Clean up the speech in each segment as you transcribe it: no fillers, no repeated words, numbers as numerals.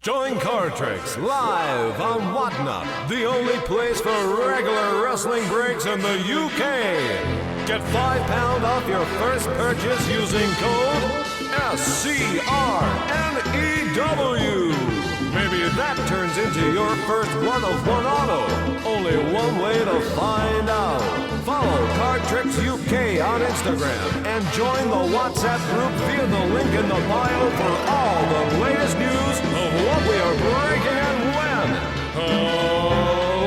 Join Card Tricks live on Whatnot, the only place for regular wrestling breaks in the UK. Get £5 off your first purchase using code SCRNEW. Maybe that turns into your first one-of-one auto. Only one way to find out. Follow Card Tricks UK on Instagram and join the WhatsApp group via the link in the bio for all the latest news of what we are breaking and when.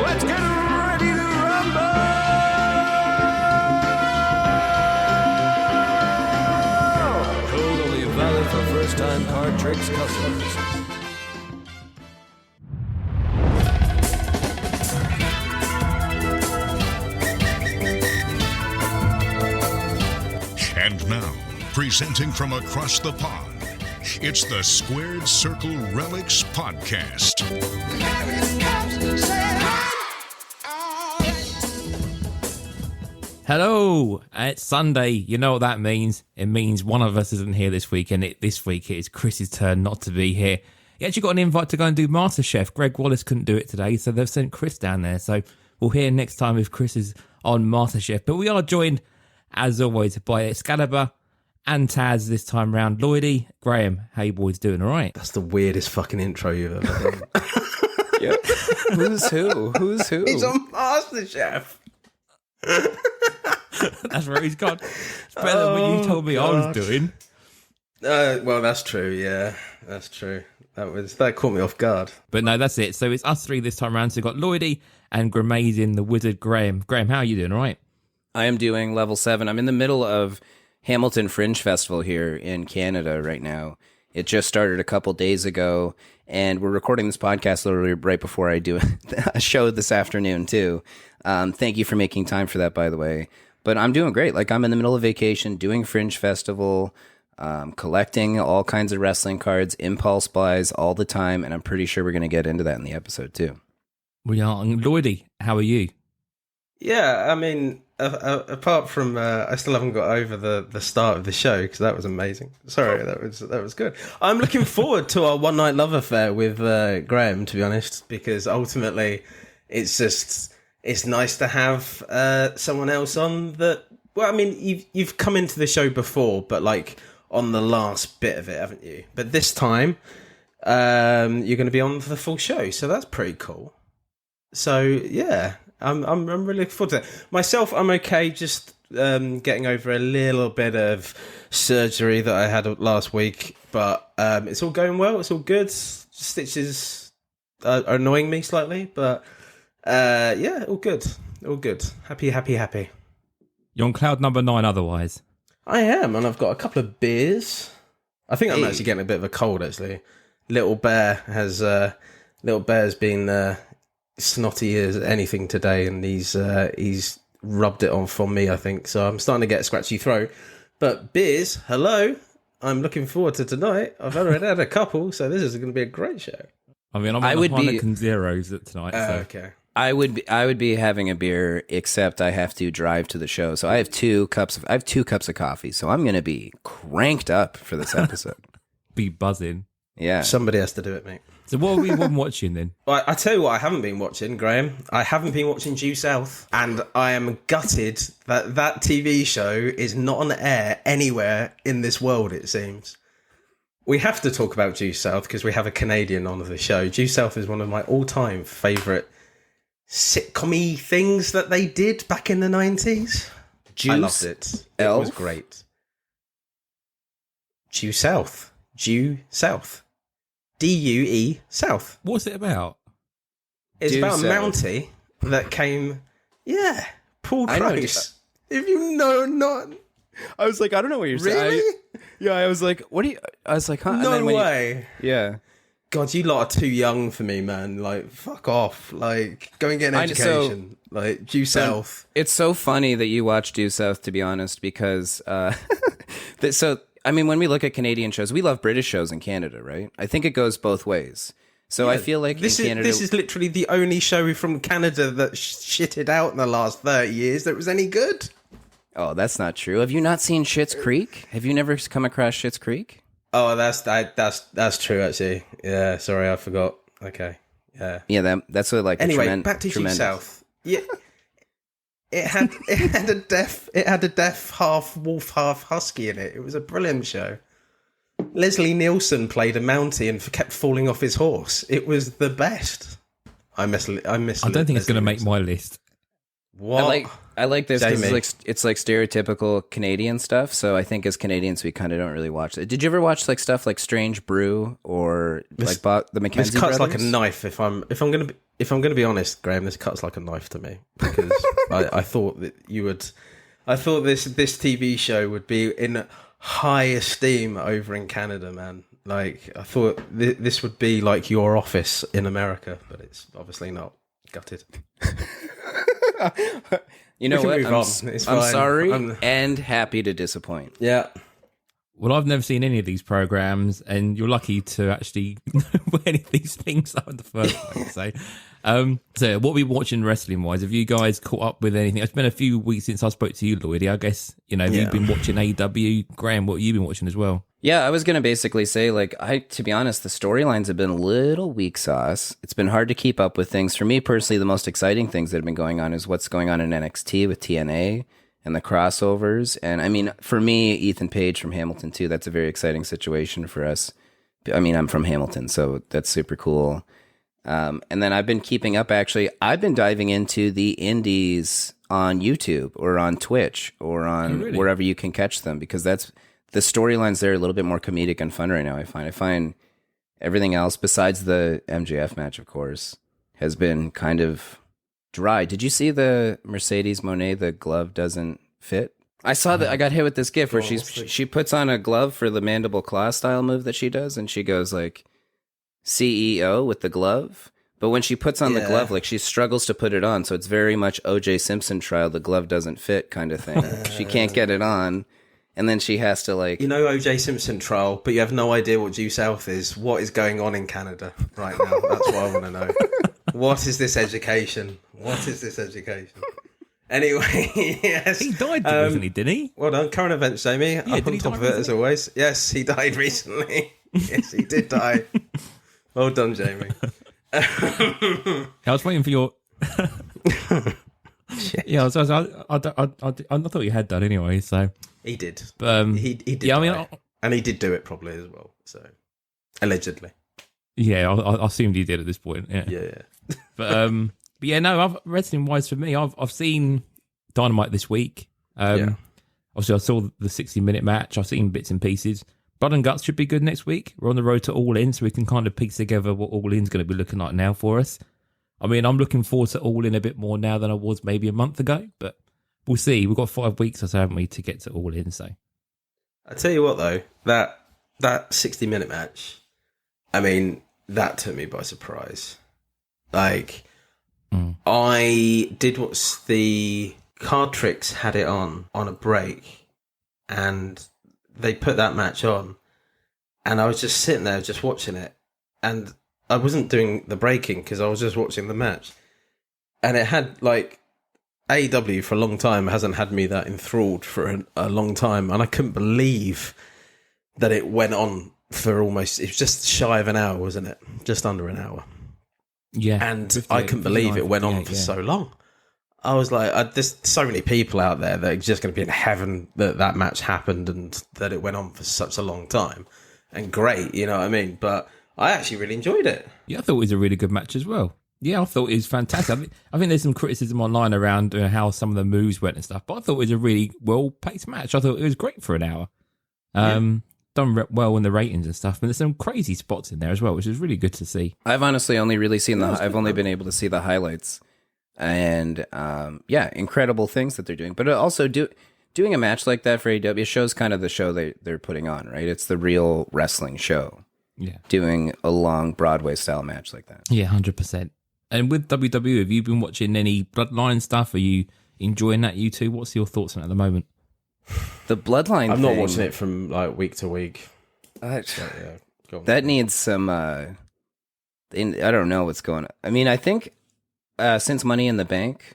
Let's get ready to rumble! Code only valid for first-time Card Tricks customers. And now, presenting from across the pond, it's the Squared Circle Relics Podcast. Hello, it's Sunday. You know what that means. It means one of us isn't here this week, and this week it is Chris's turn not to be here. He actually got an invite to go and do MasterChef. Greg Wallace couldn't do it today, so they've sent Chris down there. So we'll hear next time if Chris is on MasterChef. But we are joined, as always, by Excalibur and Taz this time round. Lloydy, Graeme, how you boys doing? All right? That's the weirdest fucking intro you've ever done. Yep. Who's who? Who's who? He's on MasterChef. That's where he's gone. It's better than what you told me I was doing. Well, that's true. Yeah, that's true. That caught me off guard. But no, that's it. So it's us three this time round. So we've got Lloydy and Gramazing, the wizard Graeme. Graeme, how are you doing? All right? I am doing level 7. I'm in the middle of Hamilton Fringe Festival here in Canada right now. It just started a couple days ago, and we're recording this podcast literally right before I do a show this afternoon, too. Thank you for making time for that, by the way. But I'm doing great. Like, I'm in the middle of vacation, doing Fringe Festival, collecting all kinds of wrestling cards, impulse buys all the time, and I'm pretty sure we're going to get into that in the episode, too. We are. Lloydy, how are you? Yeah, I mean, apart from I still haven't got over the start of the show because that was amazing. Sorry, that was good. I'm looking forward to our one night love affair with Graeme, to be honest, because ultimately it's nice to have someone else on that. Well, I mean, you've come into the show before, but like on the last bit of it, haven't you? But this time, you're going to be on for the full show, so that's pretty cool. So yeah. I'm really looking forward to it. Myself, I'm okay, just getting over a little bit of surgery that I had last week, but it's all going well, it's all good. Stitches are annoying me slightly, but yeah, all good. Happy. You're on cloud number 9 otherwise. I am, and I've got a couple of beers. I think I'm actually getting a bit of a cold, actually. Little Bear's been... snotty as anything today, and he's rubbed it on for me, I think. So I'm starting to get a scratchy throat. But beers, hello. I'm looking forward to tonight. I've already had a couple, so this is going to be a great show. I mean, I'm on Heineken Zeros tonight. So. Okay. I would be having a beer, except I have to drive to the show. So I have two cups of coffee. So I'm going to be cranked up for this episode. Be buzzing. Yeah. Somebody has to do it, mate. So what have we been watching then? Well, I tell you what I haven't been watching, Graeme. I haven't been watching Due South, and I am gutted that TV show is not on air anywhere in this world, it seems. We have to talk about Due South because we have a Canadian on the show. Due South is one of my all-time favourite sitcom-y things that they did back in the 90s. I loved it. It was great. Due South. D-U-E South. What's it about? It's about a Mountie that came... Yeah, Paul Kross. If you know not... I was like, I don't know what you're saying. Really? Yeah, I was like, what do you... I was like, huh? No way. Yeah. God, you lot are too young for me, man. Like, fuck off. Like, go and get an education. Like, Due South. It's so funny that you watch Due South, to be honest, because... I mean, when we look at Canadian shows, we love British shows in Canada, right? I think it goes both ways. So I feel like this is literally the only show from Canada that shitted out in the last 30 years that was any good. Oh, that's not true. Have you not seen Schitt's Creek? Have you never come across Schitt's Creek? Oh, that's true. Actually, yeah. Sorry, I forgot. Okay, yeah. Yeah, that's what like. Anyway, back to Chief South. Yeah, it had a deaf half wolf, half husky in it. It was a brilliant show. Leslie Nielsen played a Mountie and kept falling off his horse. It was the best. I miss. I don't think it's going to make my list. What? I like this Jamie. because it's like stereotypical Canadian stuff. So I think as Canadians, we kind of don't really watch it. Did you ever watch like stuff like Strange Brew or the Mackenzie This cuts Brothers? like a knife. If I'm gonna be honest, Graham, this cuts like a knife to me because I thought that you would. I thought this TV show would be in high esteem over in Canada, man. Like I thought this would be like Your Office in America, but it's obviously not. Gutted. You know what? I'm fine. sorry and happy to disappoint. Yeah. Well, I've never seen any of these programs, and you're lucky to actually know where any of these things are in the first place. So what are we watching wrestling-wise? Have you guys caught up with anything? It's been a few weeks since I spoke to you, Lloydy. I guess, you've been watching AEW. Graham, what have you been watching as well? Yeah, I was going to basically say, to be honest, the storylines have been a little weak sauce. It's been hard to keep up with things. For me personally, the most exciting things that have been going on is what's going on in NXT with TNA and the crossovers. And I mean, for me, Ethan Page from Hamilton too, that's a very exciting situation for us. I mean, I'm from Hamilton, so that's super cool. And then I've been keeping up, actually. I've been diving into the indies on YouTube or on Twitch or on wherever you can catch them, because that's the storylines there are a little bit more comedic and fun right now, I find everything else besides the MJF match, of course, has been kind of dry. Did you see the Mercedes Moné, the glove doesn't fit? I saw that. I got hit with this gif where she puts on a glove for the mandible claw style move that she does, and she goes like CEO with the glove. But when she puts on the glove, like she struggles to put it on. So it's very much O.J. Simpson trial, the glove doesn't fit kind of thing. She can't get it on. And then she has to like... O.J. Simpson trial, but you have no idea what due south is. What is going on in Canada right now? That's what I want to know. What is this education? Anyway, yes. He died recently, didn't he? Well done. Current events, Jamie. Up on top of it, as always. Yes, he died recently. Yes, he did die. Well done, Jamie. I was waiting for your... Yeah, I thought you had done anyway, so... He did. But, he did. Yeah, die. And he did do it probably as well. So, allegedly. Yeah, I assumed he did at this point. Yeah. But yeah, no. Wrestling wise for me, I've seen Dynamite this week. Obviously, I saw the 60-minute match. I've seen bits and pieces. Blood and Guts should be good next week. We're on the road to All In, so we can kind of piece together what All In's going to be looking like now for us. I mean, I'm looking forward to All In a bit more now than I was maybe a month ago, but we'll see. We've got 5 weeks or so, haven't we, to get to All In, so. I tell you what, though, that 60-minute match, I mean, that took me by surprise. Like, I did watch the Card Tricks had it on a break, and they put that match on, and I was just sitting there just watching it, and I wasn't doing the breaking because I was just watching the match, and it had, like, AEW for a long time hasn't had me that enthralled for a long time, and I couldn't believe that it went on for it was just shy of an hour, wasn't it? Just under an hour. Yeah. And I couldn't believe it went on for so long. I was like, there's so many people out there that are just going to be in heaven that match happened and that it went on for such a long time. And great, you know what I mean? But I actually really enjoyed it. Yeah, I thought it was a really good match as well. Yeah, I thought it was fantastic. I think there's some criticism online around how some of the moves went and stuff, but I thought it was a really well-paced match. I thought it was great for an hour. Done well in the ratings and stuff, but there's some crazy spots in there as well, which is really good to see. I've honestly only really seen I've only been able to see the highlights, and incredible things that they're doing. But also doing a match like that for AEW shows kind of the show they're putting on, right? It's the real wrestling show. Yeah, doing a long Broadway style match like that. Yeah, 100%. And with WWE, have you been watching any Bloodline stuff? Are you enjoying that, you two? What's your thoughts on it at the moment? The Bloodline I'm not watching it from like week to week. That needs some... I don't know what's going on. I mean, I think since Money in the Bank,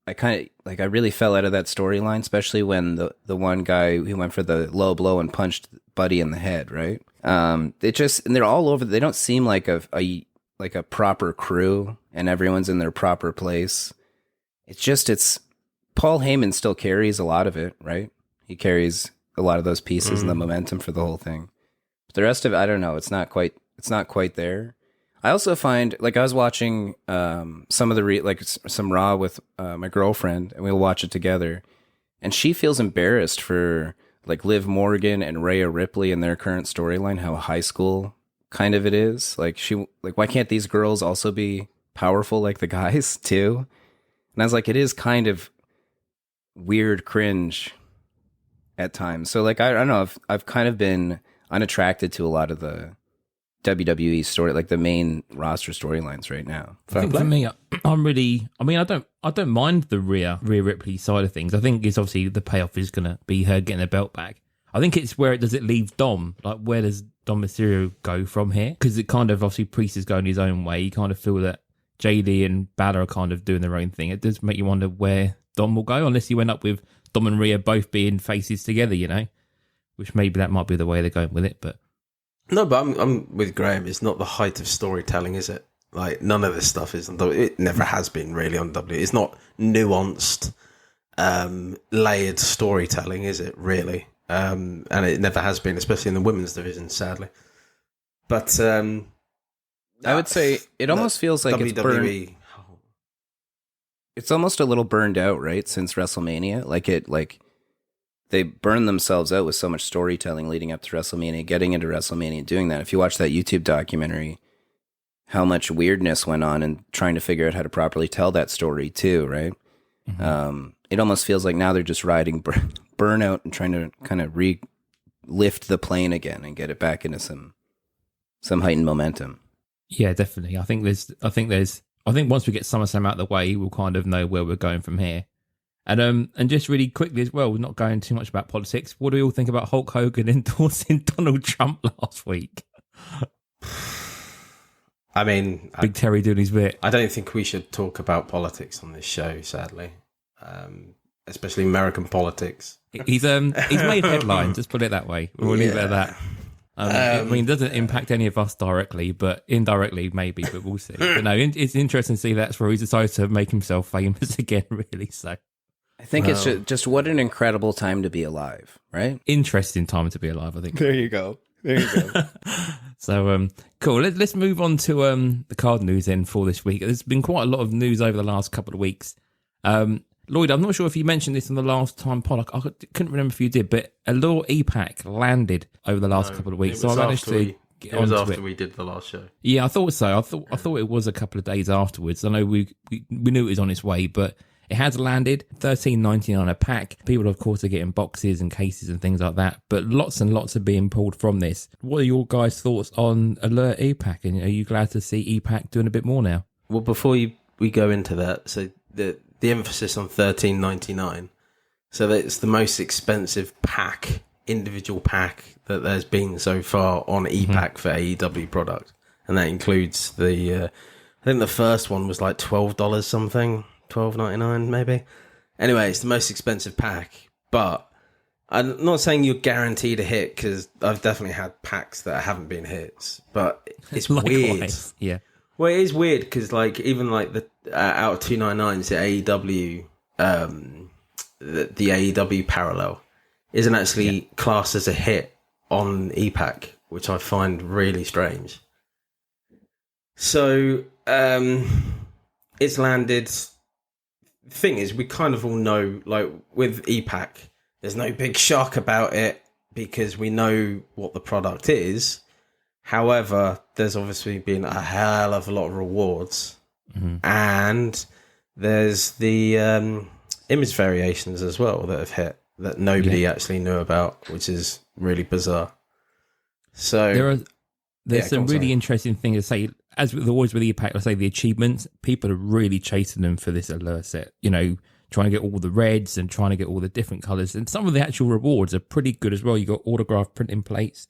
I really fell out of that storyline, especially when the one guy who went for the low blow and punched Buddy in the head, right? They just, and they're all over. They don't seem like a proper crew, and everyone's in their proper place. It's Paul Heyman still carries a lot of it, right? He carries a lot of those pieces and the momentum for the whole thing. But the rest of it, I don't know. It's not quite there. I also find, like, I was watching some of the some Raw with my girlfriend, and we'll watch it together, and she feels embarrassed for like Liv Morgan and Rhea Ripley in their current storyline, how high school kind of it is. Like, why can't these girls also be powerful like the guys too? And I was like, it is kind of weird cringe at times. So like, I don't know, I've kind of been unattracted to a lot of the WWE story, like the main roster storylines right now. I think for me, I don't mind the Rhea Ripley side of things. I think it's obviously the payoff is going to be her getting the belt back. I think it's where does it leave Dom? Like, where does Dom Mysterio go from here? Because it kind of, obviously, Priest is going his own way. You kind of feel that JD and Balor are kind of doing their own thing. It does make you wonder where Dom will go, unless you end up with Dom and Rhea both being faces together, you know? Which maybe that might be the way they're going with it, but... No, but I'm with Graeme. It's not the height of storytelling, is it? Like, none of this stuff is... It never has been, really, on WWE. It's not nuanced, layered storytelling, is it, really? And it never has been, especially in the women's division, sadly. But... I would say it almost feels like WWE, it's burned. It's almost a little burned out, right? Since WrestleMania, they burned themselves out with so much storytelling leading up to WrestleMania, getting into WrestleMania, and doing that. If you watch that YouTube documentary, how much weirdness went on and trying to figure out how to properly tell that story too, right? Mm-hmm. It almost feels like now they're just riding burnout and trying to kind of lift the plane again and get it back into some heightened momentum. Yeah, definitely. I think once we get SummerSlam out of the way, we'll kind of know where we're going from here. And just really quickly as well, we're not going too much about politics. What do we all think about Hulk Hogan endorsing Donald Trump last week? I mean, Big Terry doing his bit. I don't think we should talk about politics on this show, sadly, especially American politics. He's made headlines. Just put it that way. We'll leave it at that. I mean, it doesn't impact any of us directly, but indirectly maybe, but we'll see. But no, it's interesting to see that's where he's decided to make himself famous again, really. So I think it's just what an incredible time to be alive, right? Interesting time to be alive, I think. There you go. So, cool. Let's move on to the card news then for this week. There's been quite a lot of news over the last couple of weeks. Lloyd, I'm not sure if you mentioned this in the last time pod. I couldn't remember if you did, but Allure EPAC landed over the last couple of weeks. So I managed to get onto it. It was after we did the last show. Yeah, I thought so. I thought it was a couple of days afterwards. I know we knew it was on its way, but it has landed. $13.99 a pack. People, of course, are getting boxes and cases and things like that, but lots and lots are being pulled from this. What are your guys' thoughts on Allure EPAC? And are you glad to see EPAC doing a bit more now? Well, before we go into that, so the emphasis on $13.99, so that it's the most expensive individual pack that there's been so far on EPAC for AEW product, and that includes I think the first one was like $12 something, $12.99 maybe. Anyway, it's the most expensive pack, but I'm not saying you're guaranteed a hit, because I've definitely had packs that haven't been hits, but it's weird. Yeah. Well, it is weird because, like, even like the out of 299s, the AEW, the AEW parallel isn't actually classed as a hit on EPAC, which I find really strange. So it's landed. The thing is, we kind of all know, like with EPAC, there's no big shock about it because we know what the product is. However, there's obviously been a hell of a lot of rewards, and there's the image variations as well that have hit that nobody actually knew about, which is really bizarre. So there's some really interesting things to say. As with always with EPAC, I say the achievements, people are really chasing them for this Allure set. You know, trying to get all the reds and trying to get all the different colours, and some of the actual rewards are pretty good as well. You got autograph printing plates.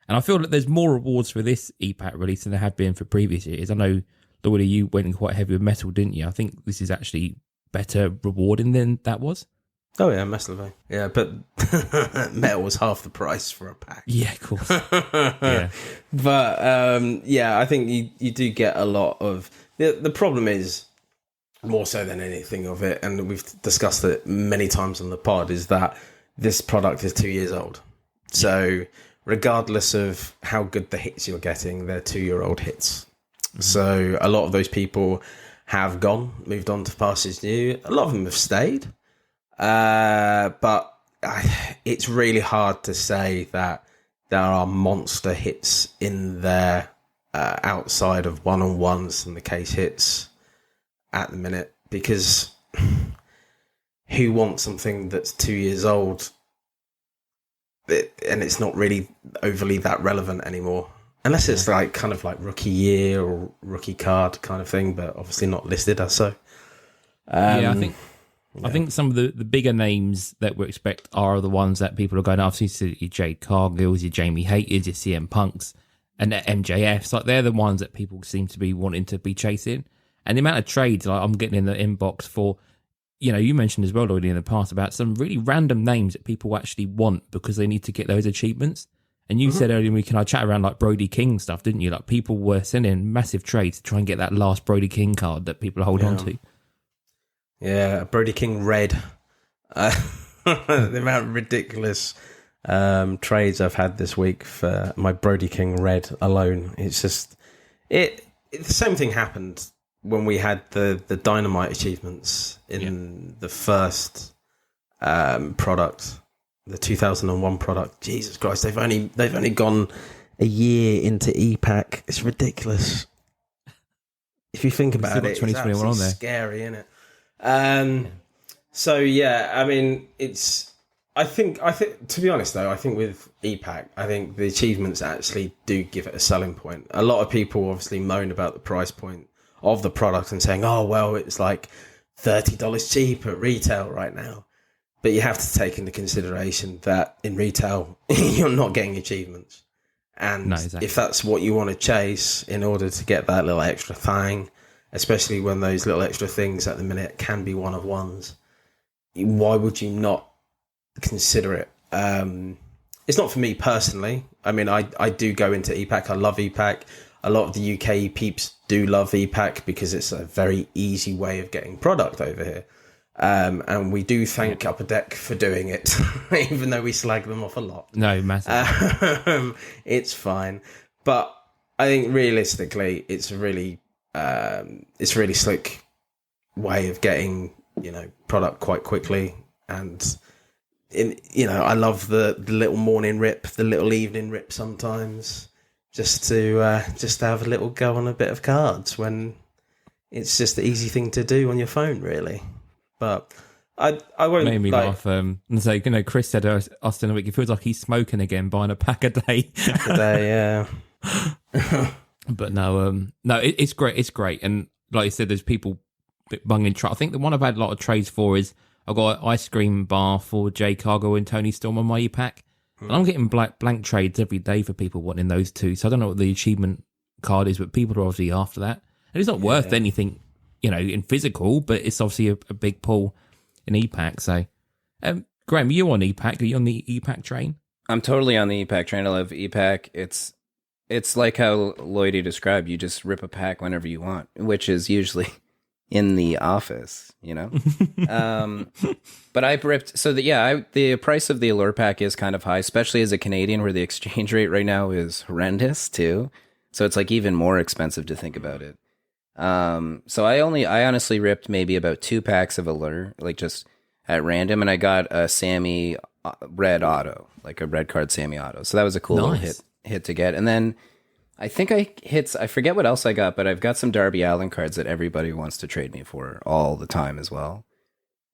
And I feel that there's more rewards for this EPAC release than there have been for previous years. I know, Lloydie, you went in quite heavy with metal, didn't you? I think this is actually better rewarding than that was. Oh yeah, massively. Yeah, but metal was half the price for a pack. Yeah, of course. Yeah. But yeah, I think you do get a lot of the problem is more so than anything of it, and we've discussed it many times on the pod, is that this product is 2 years old. So regardless of how good the hits you're getting, they're 2-year-old hits. Mm-hmm. So a lot of those people have moved on to Pastures New. A lot of them have stayed. But it's really hard to say that there are monster hits in there outside of one-on-ones and the case hits at the minute, because who wants something that's 2 years old and it's not really overly that relevant anymore, unless it's like kind of like rookie year or rookie card kind of thing, but obviously not listed as so. I think some of the bigger names that we expect are the ones that people are going after. So your Jade Cargills, your Jamie Haters, your CM Punks, and the MJFs. Like, they're the ones that people seem to be wanting to be chasing. And the amount of trades like I'm getting in the inbox for, you mentioned as well, Lloydie, in the past about some really random names that people actually want because they need to get those achievements. And you said earlier in the week, I chat around like Brody King stuff, didn't you? Like, people were sending massive trades to try and get that last Brody King card that people hold on to. Yeah, Brody King Red. The amount of ridiculous trades I've had this week for my Brody King Red alone. It's just the same thing happened when we had the Dynamite achievements in the first product, the 2001 product. Jesus Christ, they've only gone a year into EPAC. It's ridiculous. If you think about it, it's absolutely scary, isn't it? So yeah, I mean, I think to be honest though, I think with EPAC, I think the achievements actually do give it a selling point. A lot of people obviously moan about the price point of the product and saying, oh well, it's like $30 cheap at retail right now. But you have to take into consideration that in retail you're not getting achievements. And if that's what you want to chase in order to get that little extra thing, especially when those little extra things at the minute can be one of ones, why would you not consider it? It's not for me personally. I mean, I do go into EPAC. I love EPAC. A lot of the UK peeps do love EPAC because it's a very easy way of getting product over here. And we do thank Upper Deck for doing it, even though we slag them off a lot. No, massive. It's fine. But I think realistically, it's a really slick way of getting, product quite quickly. And I love the little morning rip, the little evening rip sometimes, just to have a little go on a bit of cards when it's just the easy thing to do on your phone, really. But I won't. Made me laugh. And so, Chris said Austin a week, it feels like he's smoking again, buying a pack a day. Yeah. But no, it's great. It's great. And like you said, there's people bunging. I think the one I've had a lot of trades for is I've got an ice cream bar for Jay Cargo and Tony Storm on my e-pack. And I'm getting blank trades every day for people wanting those two. So I don't know what the achievement card is, but people are obviously after that. And it's not worth anything, in physical, but it's obviously a big pull in e-pack. So, Graeme, are you on e-pack? Are you on the e-pack train? I'm totally on the e-pack train. I love e-pack. It's like how Lloydie described. You just rip a pack whenever you want, which is usually in the office, But I've ripped. So the price of the Allure pack is kind of high, especially as a Canadian, where the exchange rate right now is horrendous too. So it's like even more expensive to think about it. So I honestly ripped maybe about 2 packs of Allure, like just at random, and I got a Sammy red auto, like a red card Sammy auto. So that was a cool little hit to get. And then I think I forget what else I got, but I've got some Darby Allin cards that everybody wants to trade me for all the time as well.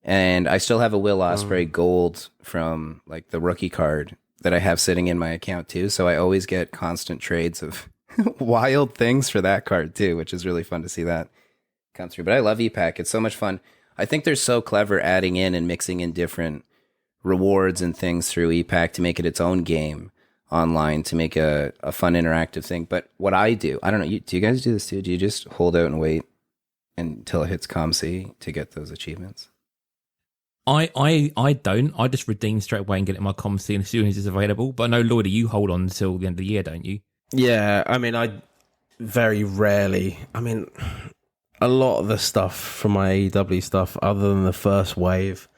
And I still have a Will Ospreay gold from like the rookie card that I have sitting in my account too. So I always get constant trades of wild things for that card too, which is really fun to see that come through. But I love EPAC. It's so much fun. I think they're so clever adding in and mixing in different rewards and things through EPAC to make it its own game online, to make a fun interactive thing. But what I do, I don't know, do you guys do this too? Do you just hold out and wait until it hits ComC to get those achievements? I don't. I just redeem straight away and get it in my ComC as soon as it's available. But I know, Lloydy, you hold on until the end of the year, don't you? Yeah, I mean, I very rarely. I mean, a lot of the stuff from my AEW stuff, other than the first wave,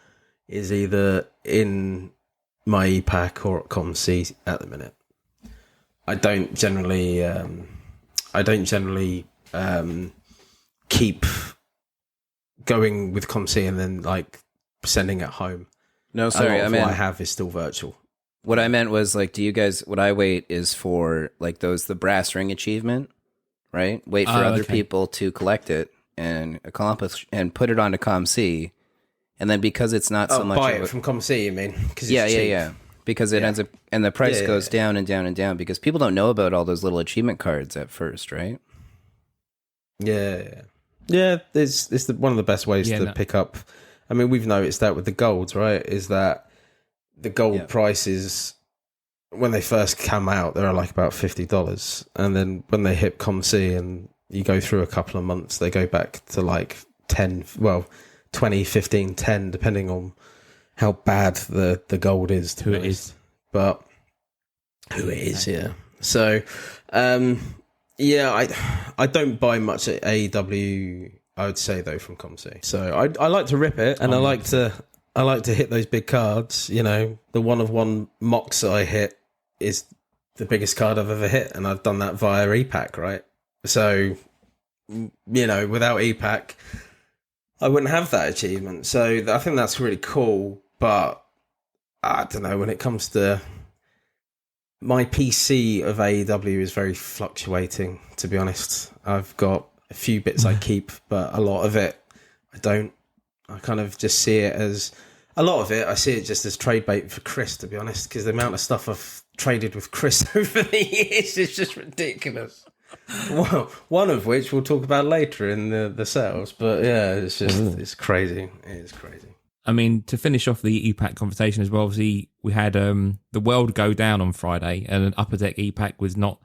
is either in my EPAC or at ComC at the minute. I don't generally. Keep going with ComC and then like sending it home. No, sorry, what I have is still virtual. What I meant was like, do you guys? What I wait is for like the brass ring achievement, right? Wait for other people to collect it and accomplish and put it onto ComC, and then because it's not so much buy it from ComC, you mean? Yeah. Because it ends up and the price goes down and down and down because people don't know about all those little achievement cards at first, right? Yeah. It's one of the best ways to pick up. I mean, we've noticed that with the golds, right? Is that the gold prices when they first come out, they're like about $50, and then when they hit ComC and you go through a couple of months, they go back to like 10, well, 20, 15, 10, depending on how bad the gold is. Who it is. But who it is, yeah. So, yeah, I don't buy much at AEW, I would say, though, from ComC. So I like to rip it, and I like to hit those big cards. You know, the one-of-one mocks that I hit is the biggest card I've ever hit, and I've done that via EPAC, right? So, you know, without EPAC, I wouldn't have that achievement. So I think that's really cool, but I don't know, when it comes to my PC of AEW is very fluctuating, to be honest. I've got a few bits I keep, but a lot of it I don't. I kind of just see it as, a lot of it, I see it just as trade bait for Chris, to be honest, because the amount of stuff I've traded with Chris over the years is just ridiculous. Well, one of which we'll talk about later in the sales, but yeah, it's just, it's crazy. It is crazy. I mean, to finish off the EPAC conversation as well, obviously we had the World go down on Friday, and Upper Deck EPAC was not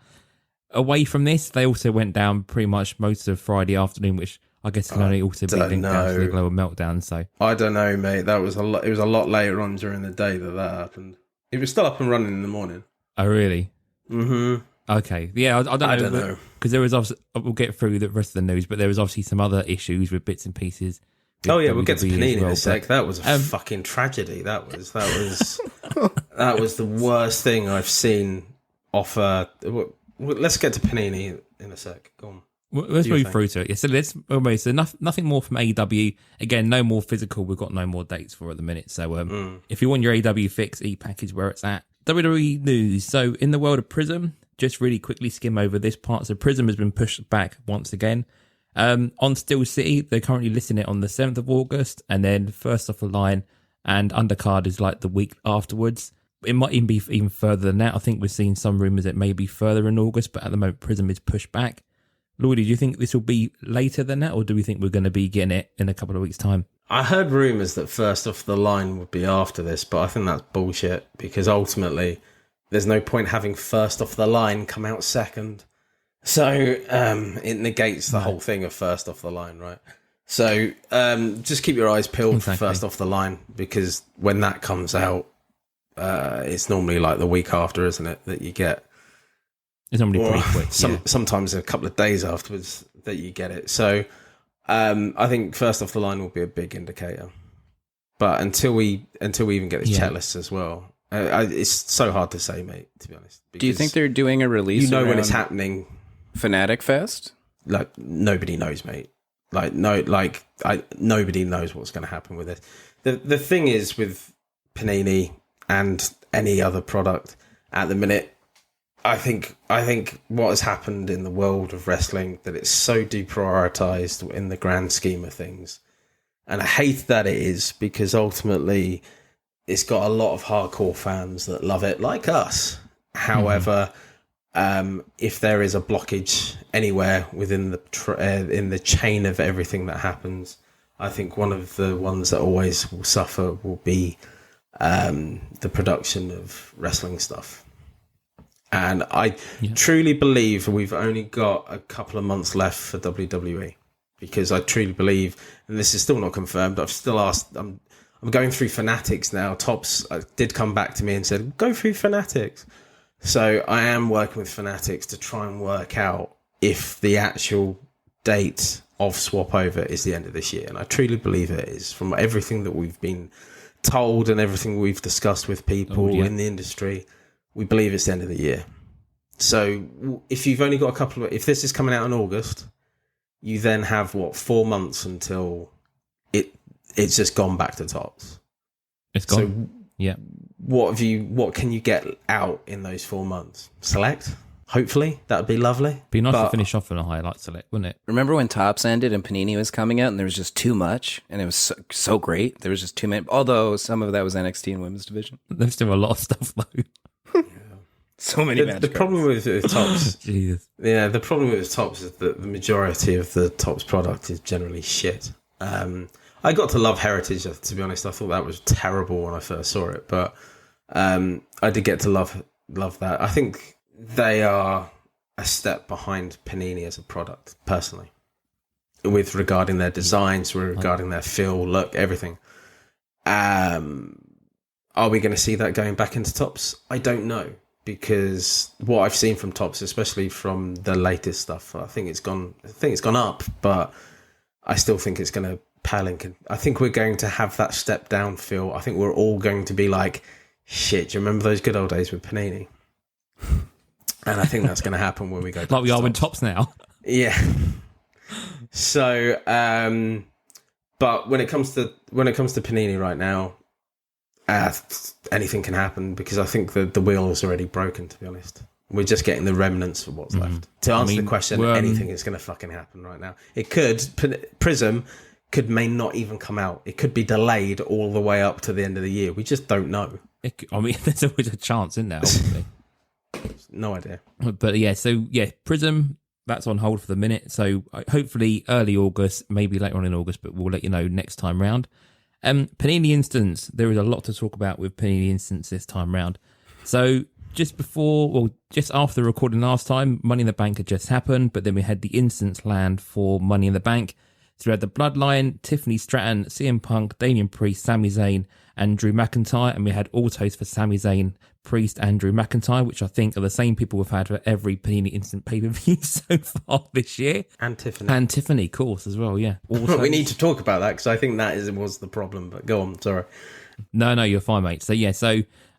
away from this. They also went down pretty much most of Friday afternoon, which I guess can only also be linked down to the global meltdown. So I don't know, mate. That was a lot. It was a lot later on during the day that happened. It was still up and running in the morning. Oh, really? Mm-hmm. Okay. Yeah, I don't know. Because there was obviously, we'll get through the rest of the news, but there was obviously some other issues with bits and pieces. Oh yeah, we'll get to Panini in a sec. That was a fucking tragedy. That was that was the worst thing I've seen offer. Let's get to Panini in a sec. Go on. Well, let's move through to it. Yeah, so nothing more from AEW. Again, no more physical. We've got no more dates for at the minute. So if you want your AEW fix, EPAC is where it's at. WWE news. So in the world of Prism, just really quickly skim over this part. So Prism has been pushed back once again. On Steel City, they're currently listing it on the 7th of August, and then first off the line and undercard is like the week afterwards. It might even be even further than that. I think we're seeing some rumours it may be further in August, but at the moment Prism is pushed back. Lloydy, do you think this will be later than that, or do we think we're going to be getting it in a couple of weeks' time? I heard rumours that first off the line would be after this, but I think that's bullshit, because ultimately there's no point having first off the line come out second. So it negates the whole thing of first off the line, right? So just keep your eyes peeled for first off the line, because when that comes out, it's normally like the week after, isn't it, that you get. It's normally pretty quick. Sometimes a couple of days afterwards that you get it. So I think first off the line will be a big indicator. But until we even get the chat lists as well, it's so hard to say, mate, to be honest. Do you think they're doing a release? You know when it's happening. Fanatic Fest? Like, nobody knows, mate. Nobody knows what's going to happen with it. The thing is with Panini and any other product at the minute, I think what has happened in the world of wrestling, that it's so deprioritized in the grand scheme of things. And I hate that it is, because ultimately it's got a lot of hardcore fans that love it, like us. However, if there is a blockage anywhere within in the chain of everything that happens, I think one of the ones that always will suffer will be the production of wrestling stuff. And I truly believe we've only got a couple of months left for WWE, because I truly believe, and this is still not confirmed, I've still asked, I'm I'm going through Fanatics now. Topps did come back to me and said, go through Fanatics. So I am working with Fanatics to try and work out if the actual date of swap over is the end of this year. And I truly believe it is, from everything that we've been told and everything we've discussed with people in the industry. We believe it's the end of the year. So if you've only got if this is coming out in August, you then have 4 months until it's just gone back to Topps. It's gone. So what can you get out in those 4 months? Select? Hopefully, that would be lovely. Be nice to finish off on a highlight select, wouldn't it? Remember when Topps ended and Panini was coming out and there was just too much and it was so great? There was just too many. Although some of that was NXT and women's division. There's still a lot of stuff though. So many the problem with Topps, Jesus. Yeah, the problem with Topps is that the majority of the Topps product is generally shit. I got to love Heritage, to be honest. I thought that was terrible when I first saw it, but I did get to love that. I think they are a step behind Panini as a product, personally, with regarding their designs, regarding their feel, look, everything. Are we going to see that going back into Topps? I don't know, because what I've seen from Topps, especially from the latest stuff, I think it's gone up, but I still think it's going to pale in. I think we're going to have that step down feel. I think we're all going to be like, shit, do you remember those good old days with Panini? And I think that's going to happen when we go like we are with Topps now. Yeah. So, but when it comes to Panini right now, anything can happen, because I think the wheel is already broken, to be honest. We're just getting the remnants of what's left. To answer the question, anything is going to fucking happen right now. It could. Prism may not even come out. It could be delayed all the way up to the end of the year. We just don't know. There's always a chance, isn't there? Obviously. No idea. But Prism, that's on hold for the minute. So hopefully early August, maybe later on in August, but we'll let you know next time round. Panini Instants, there is a lot to talk about with Panini Instants this time round. So just after the recording last time, Money in the Bank had just happened, but then we had the Instants land for Money in the Bank. So we had the Bloodline, Tiffany Stratton, CM Punk, Damian Priest, Sami Zayn, and Drew McIntyre, and we had autos for Sami Zayn, Priest, and Drew McIntyre, which I think are the same people we've had for every Panini Instant pay-per-view so far this year. And Tiffany. And Tiffany, of course, as well, yeah. We need to talk about that, because I think that was the problem, but go on, sorry. No, you're fine, mate. So,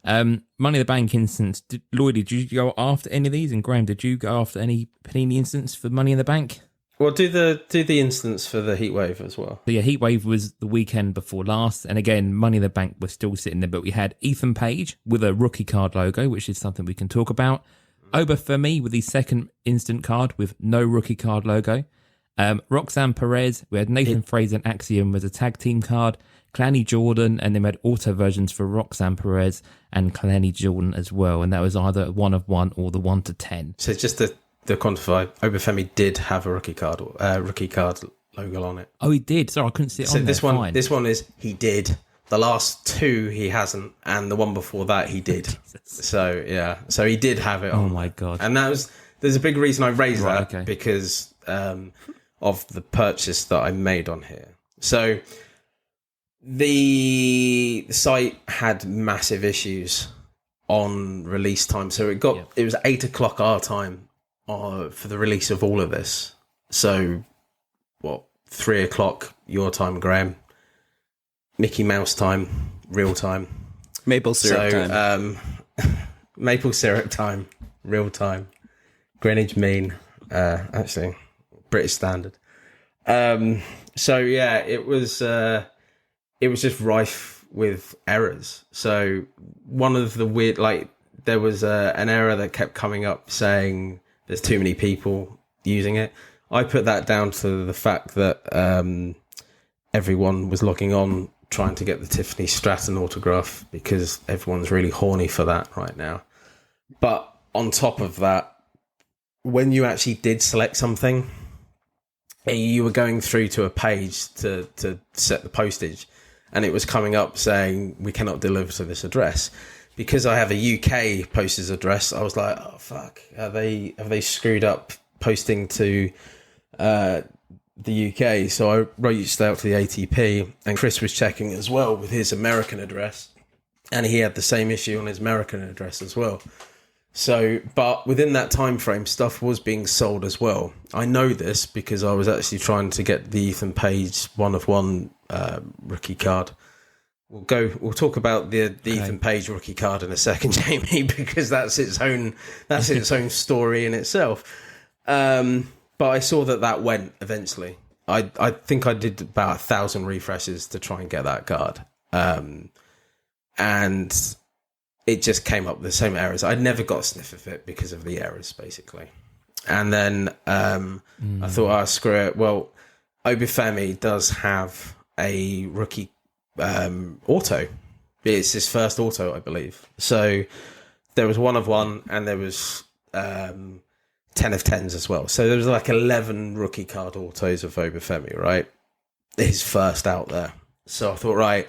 Money in the Bank Instants. Lloyd, did you go after any of these? And Graham, did you go after any Panini Instants for Money in the Bank? Well, do the instance for the Heatwave as well. So Heatwave was the weekend before last, and again, Money in the Bank was still sitting there, but we had Ethan Page with a rookie card logo, which is something we can talk about. Obafemi with the second instant card with no rookie card logo. Roxanne Perez, we had Nathan Fraser and Axiom as a tag team card. Clanny Jordan, and then we had auto versions for Roxanne Perez and Clanny Jordan as well, and that was either 1 of 1 or the 1 to 10. So just to quantify, Obafemi did have a rookie card logo on it. Oh, he did. Sorry, I couldn't see it on there. So this one is he did. The last two he hasn't, and the one before that he did. So yeah, so he did have it on. Oh my god! And there's a big reason I raised that because of the purchase that I made on here. So the site had massive issues on release time. So it was 8:00 our time for the release of all of this. So 3:00 your time, Graham? Mickey Mouse time, real time. Maple syrup time. Maple syrup time, real time. Greenwich Mean, actually, British Standard. So yeah, it was just rife with errors. So one of the weird, there was an error that kept coming up saying there's too many people using it. I put that down to the fact that everyone was logging on trying to get the Tiffany Stratton autograph, because everyone's really horny for that right now. But on top of that, when you actually did select something, you were going through to a page to set the postage, and it was coming up saying we cannot deliver to this address. Because I have a UK postage address, I was like, oh fuck, have they screwed up posting to the the UK, so I reached out to the ATP, and Chris was checking as well with his American address, and he had the same issue on his American address as well. So, but within that time frame, stuff was being sold as well. I know this because I was actually trying to get the Ethan Page 1/1 rookie card. We'll talk about the Ethan Page rookie card in a second, Jamie, because that's its own story in itself. But I saw that went eventually. I think I did about 1,000 refreshes to try and get that card, and it just came up with the same errors. I never got a sniff of it because of the errors, basically. And then I thought, screw it. Well, Obafemi does have a rookie auto. It's his first auto, I believe. So there was 1/1, and there was 10 of 10s as well. So there was like 11 rookie card autos of Obafemi, right? His first out there. So I thought, right,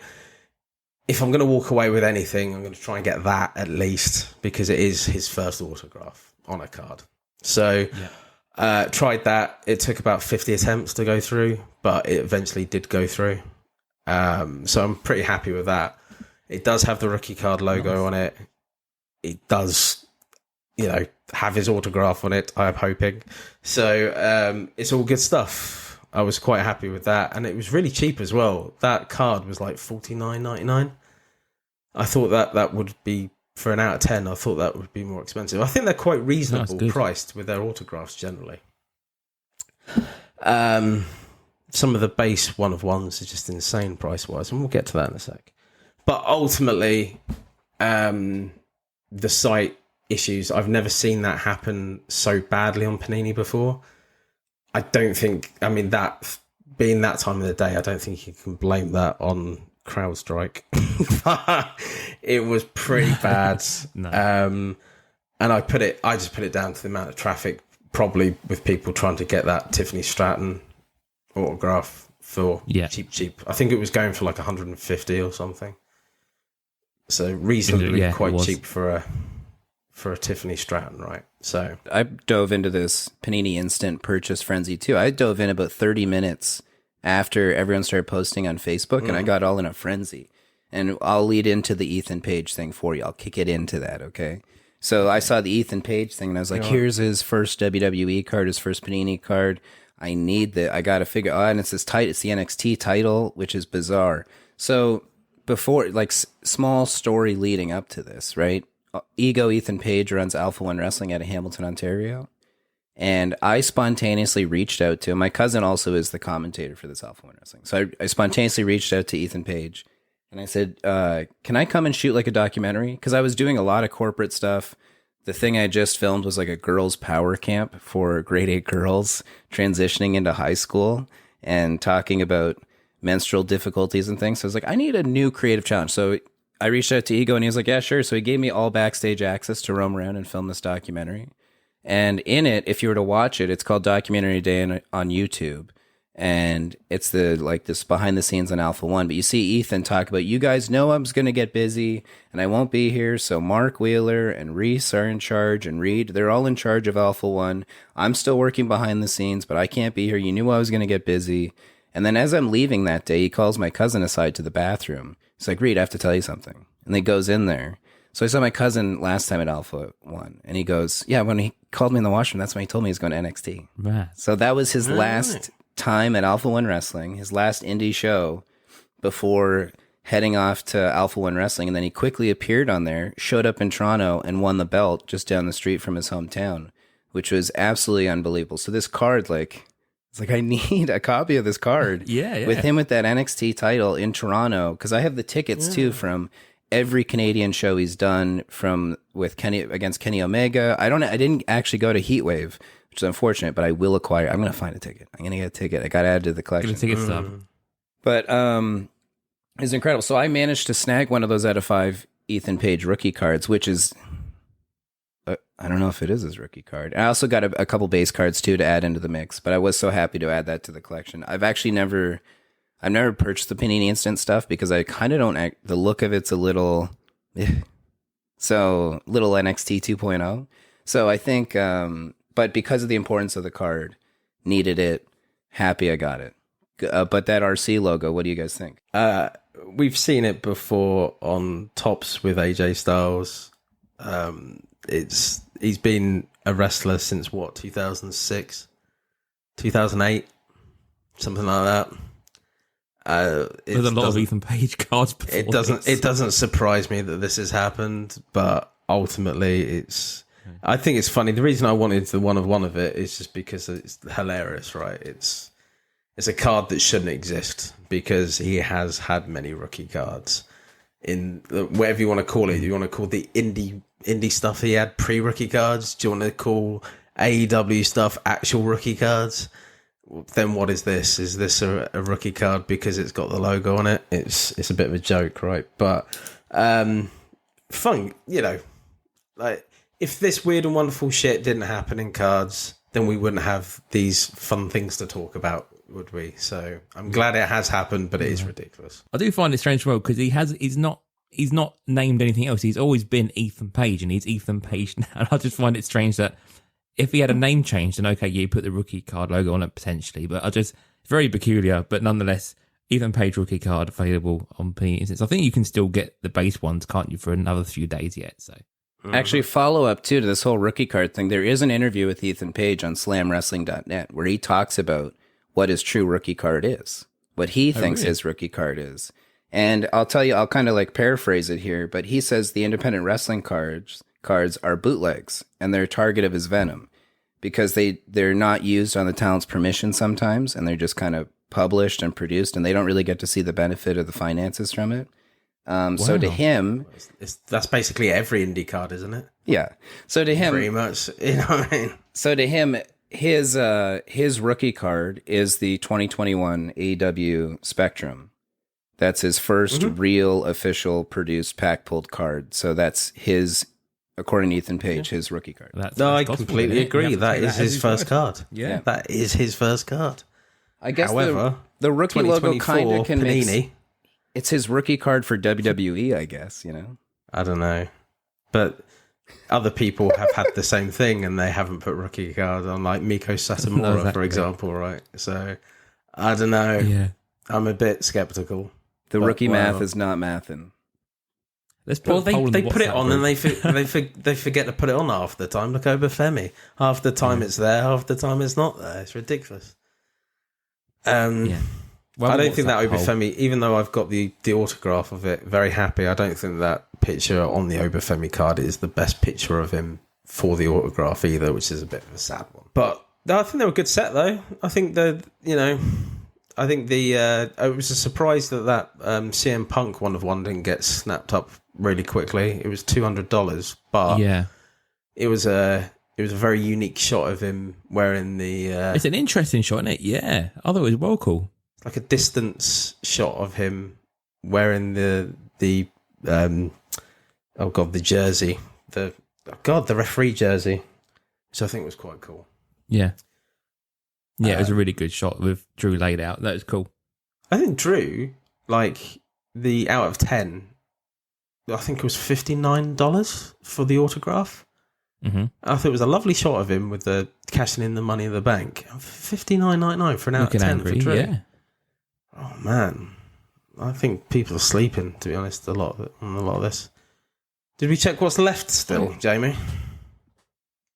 if I'm going to walk away with anything, I'm going to try and get that at least, because it is his first autograph on a card. So tried that. It took about 50 attempts to go through, but it eventually did go through. So I'm pretty happy with that. It does have the rookie card logo on it. It does, have his autograph on it, I'm hoping. So it's all good stuff. I was quite happy with that, and it was really cheap as well. That card was like $49.99. I thought that would be, for an out of 10, I thought that would be more expensive. I think they're quite reasonable priced with their autographs generally. Some of the base 1/1s are just insane price-wise, and we'll get to that in a sec. But ultimately, the site issues, I've never seen that happen so badly on Panini before. I don't think, that being that time of the day, I don't think you can blame that on CrowdStrike. It was pretty bad. No. And I just put it down to the amount of traffic, probably with people trying to get that Tiffany Stratton autograph for cheap. I think it was going for like 150 or something. So reasonably quite cheap for a Tiffany Stratton, right? So I dove into this Panini Instant Purchase Frenzy too. I dove in about 30 minutes after everyone started posting on Facebook, and I got all in a frenzy. And I'll lead into the Ethan Page thing for you. I'll kick it into that, okay? So I saw the Ethan Page thing, and I was like, here's his first WWE card, his first Panini card. I need that. I got to figure out, and it's the NXT title, which is bizarre. So before, like, small story leading up to this, right? Ego Ethan Page runs Alpha One Wrestling out of Hamilton, Ontario. And I spontaneously reached out to him. My cousin also is the commentator for this Alpha One Wrestling. So I spontaneously reached out to Ethan Page. And I said, can I come and shoot like a documentary? Because I was doing a lot of corporate stuff. The thing I just filmed was like a girls' power camp for grade 8 girls transitioning into high school and talking about menstrual difficulties and things. So I was like, I need a new creative challenge. So I reached out to Ego, and he was like, yeah, sure. So he gave me all backstage access to roam around and film this documentary. And in it, if you were to watch it, it's called Documentary Day on YouTube. And it's this behind the scenes on Alpha One. But you see Ethan talk about, you guys know I'm going to get busy and I won't be here. So Mark Wheeler and Reese are in charge, and Reed, they're all in charge of Alpha One. I'm still working behind the scenes, but I can't be here. You knew I was going to get busy. And then as I'm leaving that day, he calls my cousin aside to the bathroom. He's like, Reed, I have to tell you something. And he goes in there. So I saw my cousin last time at Alpha One, and he goes, yeah, when he called me in the washroom, that's when he told me he's going to NXT. Right. So that was his last time at Alpha One Wrestling, his last indie show before heading off to Alpha One Wrestling. And then he quickly appeared on there, showed up in Toronto, and won the belt just down the street from his hometown, which was absolutely unbelievable. So this card, it's like, I need a copy of this card. Yeah. With him with that NXT title in Toronto, because I have the tickets too from every Canadian show he's done with Kenny against Kenny Omega. I didn't actually go to Heatwave, which is unfortunate, but I will acquire. I'm going to find a ticket. I'm going to get a ticket. I got added to the collection. Get a ticket stub. But it's incredible. So I managed to snag one of those out of 5 Ethan Page rookie cards, which is, I don't know if it is his rookie card. I also got a couple base cards too to add into the mix, but I was so happy to add that to the collection. I've never purchased the Panini Instant stuff because I kind of don't the look of it's a little, so little NXT 2.0. So I think, but because of the importance of the card, needed it. happy I got it. But that RC logo, what do you guys think? We've seen it before on tops with AJ Styles. He's been a wrestler since 2006, 2008, something like that. There's a lot of Ethan Page cards before It doesn't surprise me that this has happened, but ultimately I think it's funny. The reason I wanted the one of it is just because it's hilarious, right? It's a card that shouldn't exist because he has had many rookie cards in whatever you want to call it. Do you want to call the indie stuff he had pre-rookie cards? Do you want to call AEW stuff actual rookie cards? Then what is this? Is this a rookie card because it's got the logo on it? It's a bit of a joke, right? But fun, like if this weird and wonderful shit didn't happen in cards, then we wouldn't have these fun things to talk about, would we? So I'm glad it has happened, but it is ridiculous. I do find it strange as well because he's not named anything else. He's always been Ethan Page, and he's Ethan Page now. And I just find it strange that if he had a name change, then okay, you put the rookie card logo on it potentially. But very peculiar. But nonetheless, Ethan Page rookie card available on Panini Instance. I think you can still get the base ones, can't you, for another few days yet? So. Actually, follow up too to this whole rookie card thing. There is an interview with Ethan Page on SlamWrestling.net where he talks about what his true rookie card is, what he thinks his rookie card is. And I'll tell you, I'll kind of like paraphrase it here, but he says the independent wrestling cards are bootlegs and they're targeted as Venom because they're not used on the talent's permission sometimes, and they're just kind of published and produced, and they don't really get to see the benefit of the finances from it. So to him, that's basically every indie card, isn't it? Yeah. So to him, pretty much, you know what I mean? So to him, his rookie card is the 2021 AEW Spectrum. That's his first real official produced pack pulled card. So that's his, according to Ethan Page, his rookie card. I completely agree. That is his first card. Yeah, that is his first card. I guess, however, the rookie logo kind of can Panini, make. It's his rookie card for WWE, I guess, I don't know. But other people have had the same thing and they haven't put rookie cards on, like Miko Satomura, for example, right? So, I don't know. Yeah. I'm a bit skeptical. The rookie math is not mathin'. Let's put they put it on and they forget to put it on half the time. Look, Obafemi. Half the time it's there, half the time it's not there. It's ridiculous. Well, I don't think that Obafemi, even though I've got the autograph of it, very happy, I don't think that picture on the Obafemi card is the best picture of him for the autograph either, which is a bit of a sad one. But I think they were a good set, though. I think it was a surprise that CM Punk 1 of 1 didn't get snapped up really quickly. It was $200, but it was a very unique shot of him wearing the... it's an interesting shot, isn't it? Yeah. I thought it was well cool. Like a distance shot of him wearing the jersey, the referee jersey, which I think was quite cool. Yeah, it was a really good shot with Drew laid out. That was cool. I think Drew, like the out of 10, I think it was $59 for the autograph. Mm-hmm. I thought it was a lovely shot of him with the cashing in the Money in the Bank. $59.99 for an out of 10 for Drew. Yeah. Oh man, I think people are sleeping, to be honest, on a lot of this. Did we check what's left still, Jamie?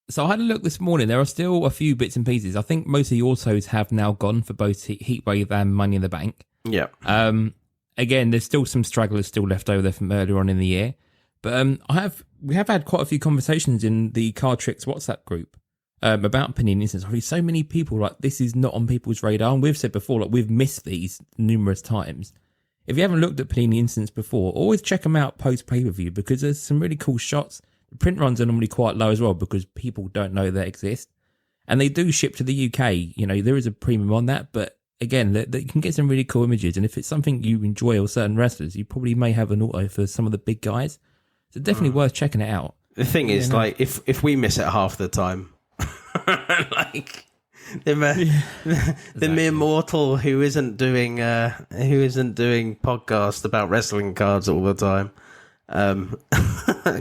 So I had a look this morning. There are still a few bits and pieces. I think most of the autos have now gone for both Heatwave and Money in the Bank. Yeah. Again, there's still some stragglers still left over there from earlier on in the year. But we have had quite a few conversations in the Card Tricks WhatsApp group about Panini Instance. So many people, like, this is not on people's radar. And we've said before, like, we've missed these numerous times. If you haven't looked at Panini Instance before, always check them out post pay-per-view because there's some really cool shots. The print runs are normally quite low as well because people don't know they exist. And they do ship to the UK. There is a premium on that. But again, you can get some really cool images. And if it's something you enjoy or certain wrestlers, you probably may have an auto for some of the big guys. So definitely worth checking it out. The thing is, like, if we miss it half the time, like the mere mortal who isn't doing podcasts about wrestling cards all the time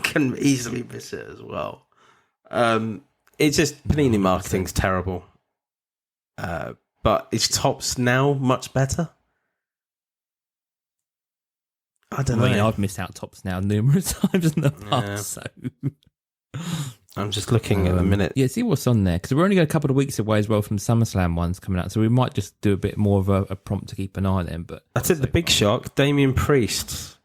can easily miss it as well. It's just Panini marketing's terrible. but is Tops now much better? I don't know. I mean, I've missed out Tops now numerous times in the past, so... I'm just looking at the minute. Yeah, see what's on there, because we're only got a couple of weeks away as well from SummerSlam ones coming out, so we might just do a bit more of a prompt to keep an eye on them. But That's it. The big shock: Damien Priest,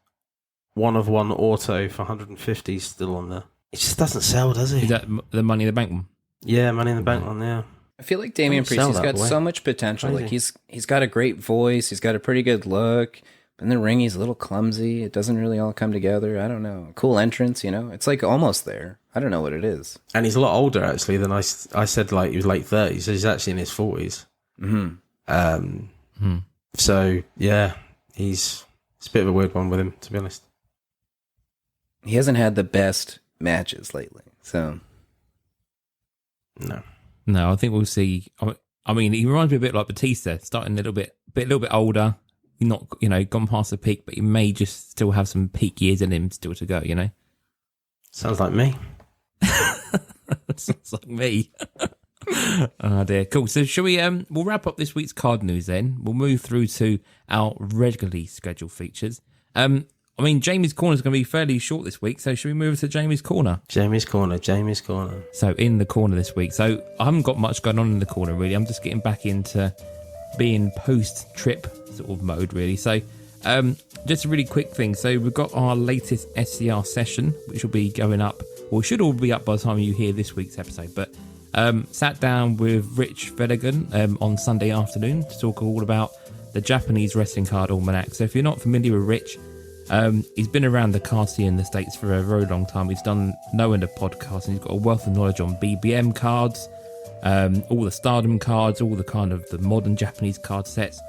1 of 1 auto for 150 still on there. It just doesn't sell, does it? is that the Money in the Bank one? Yeah, Money in the Bank one. Yeah. I feel like Damian Don't Priest, sell he's that got way. so much potential. Crazy. Like he's got a great voice, he's got a pretty good look. In the ring, he's a little clumsy. It doesn't really all come together. I don't know. Cool entrance, you know. It's like almost there. I don't know what it is. And he's a lot older actually than I said. Like he was late 30s. So he's actually in his 40s. So yeah, it's a bit of a weird one with him, to be honest. He hasn't had the best matches lately. So No, I think we'll see. I mean, he reminds me a bit like Batista, starting a little bit older. Not, gone past the peak, but he may just still have some peak years in him still to go, Sounds like me. Sounds like me. Oh dear. Cool. So shall we, we'll wrap up this week's card news then. We'll move through to our regularly scheduled features. I mean, Jamie's Corner is going to be fairly short this week, so should we move to Jamie's Corner? Jamie's Corner. So in the corner this week. So I haven't got much going on in the corner really. I'm just getting back into being post-trip sort of mode really. So just a really quick thing. So we've got our latest SCR session, which will be going up, or should all be up by the time you hear this week's episode. But sat down with Rich Vedigan on Sunday afternoon to talk all about the Japanese wrestling card almanac. So if you're not familiar with Rich, he's been around the card scene in the States for a very long time. He's done no end of podcasts, and he's got a wealth of knowledge on BBM cards, all the Stardom cards, all the kind of the modern Japanese card sets.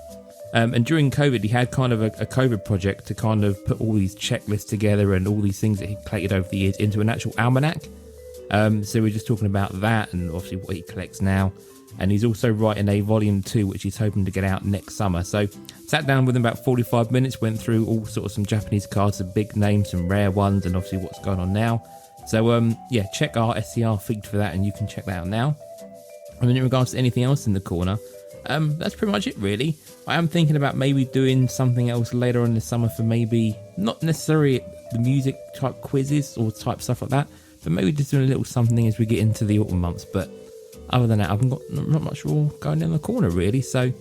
And during COVID, he had kind of a COVID project to kind of put all these checklists together and all these things that he collected over the years into an actual almanac. So we're just talking about that and obviously what he collects now. And he's also writing a volume 2, which he's hoping to get out next summer. So sat down with him about 45 minutes, went through all sorts of some Japanese cards, some big names, some rare ones, and obviously what's going on now. So yeah, check our SCR feed for that and you can check that out now. And in regards to anything else in the corner, that's pretty much it really. I am thinking about maybe doing something else later on this summer for maybe not necessarily the music type quizzes or type stuff like that, but maybe just doing a little something as we get into the autumn months. But other than that, I've got not much more going in the corner really. So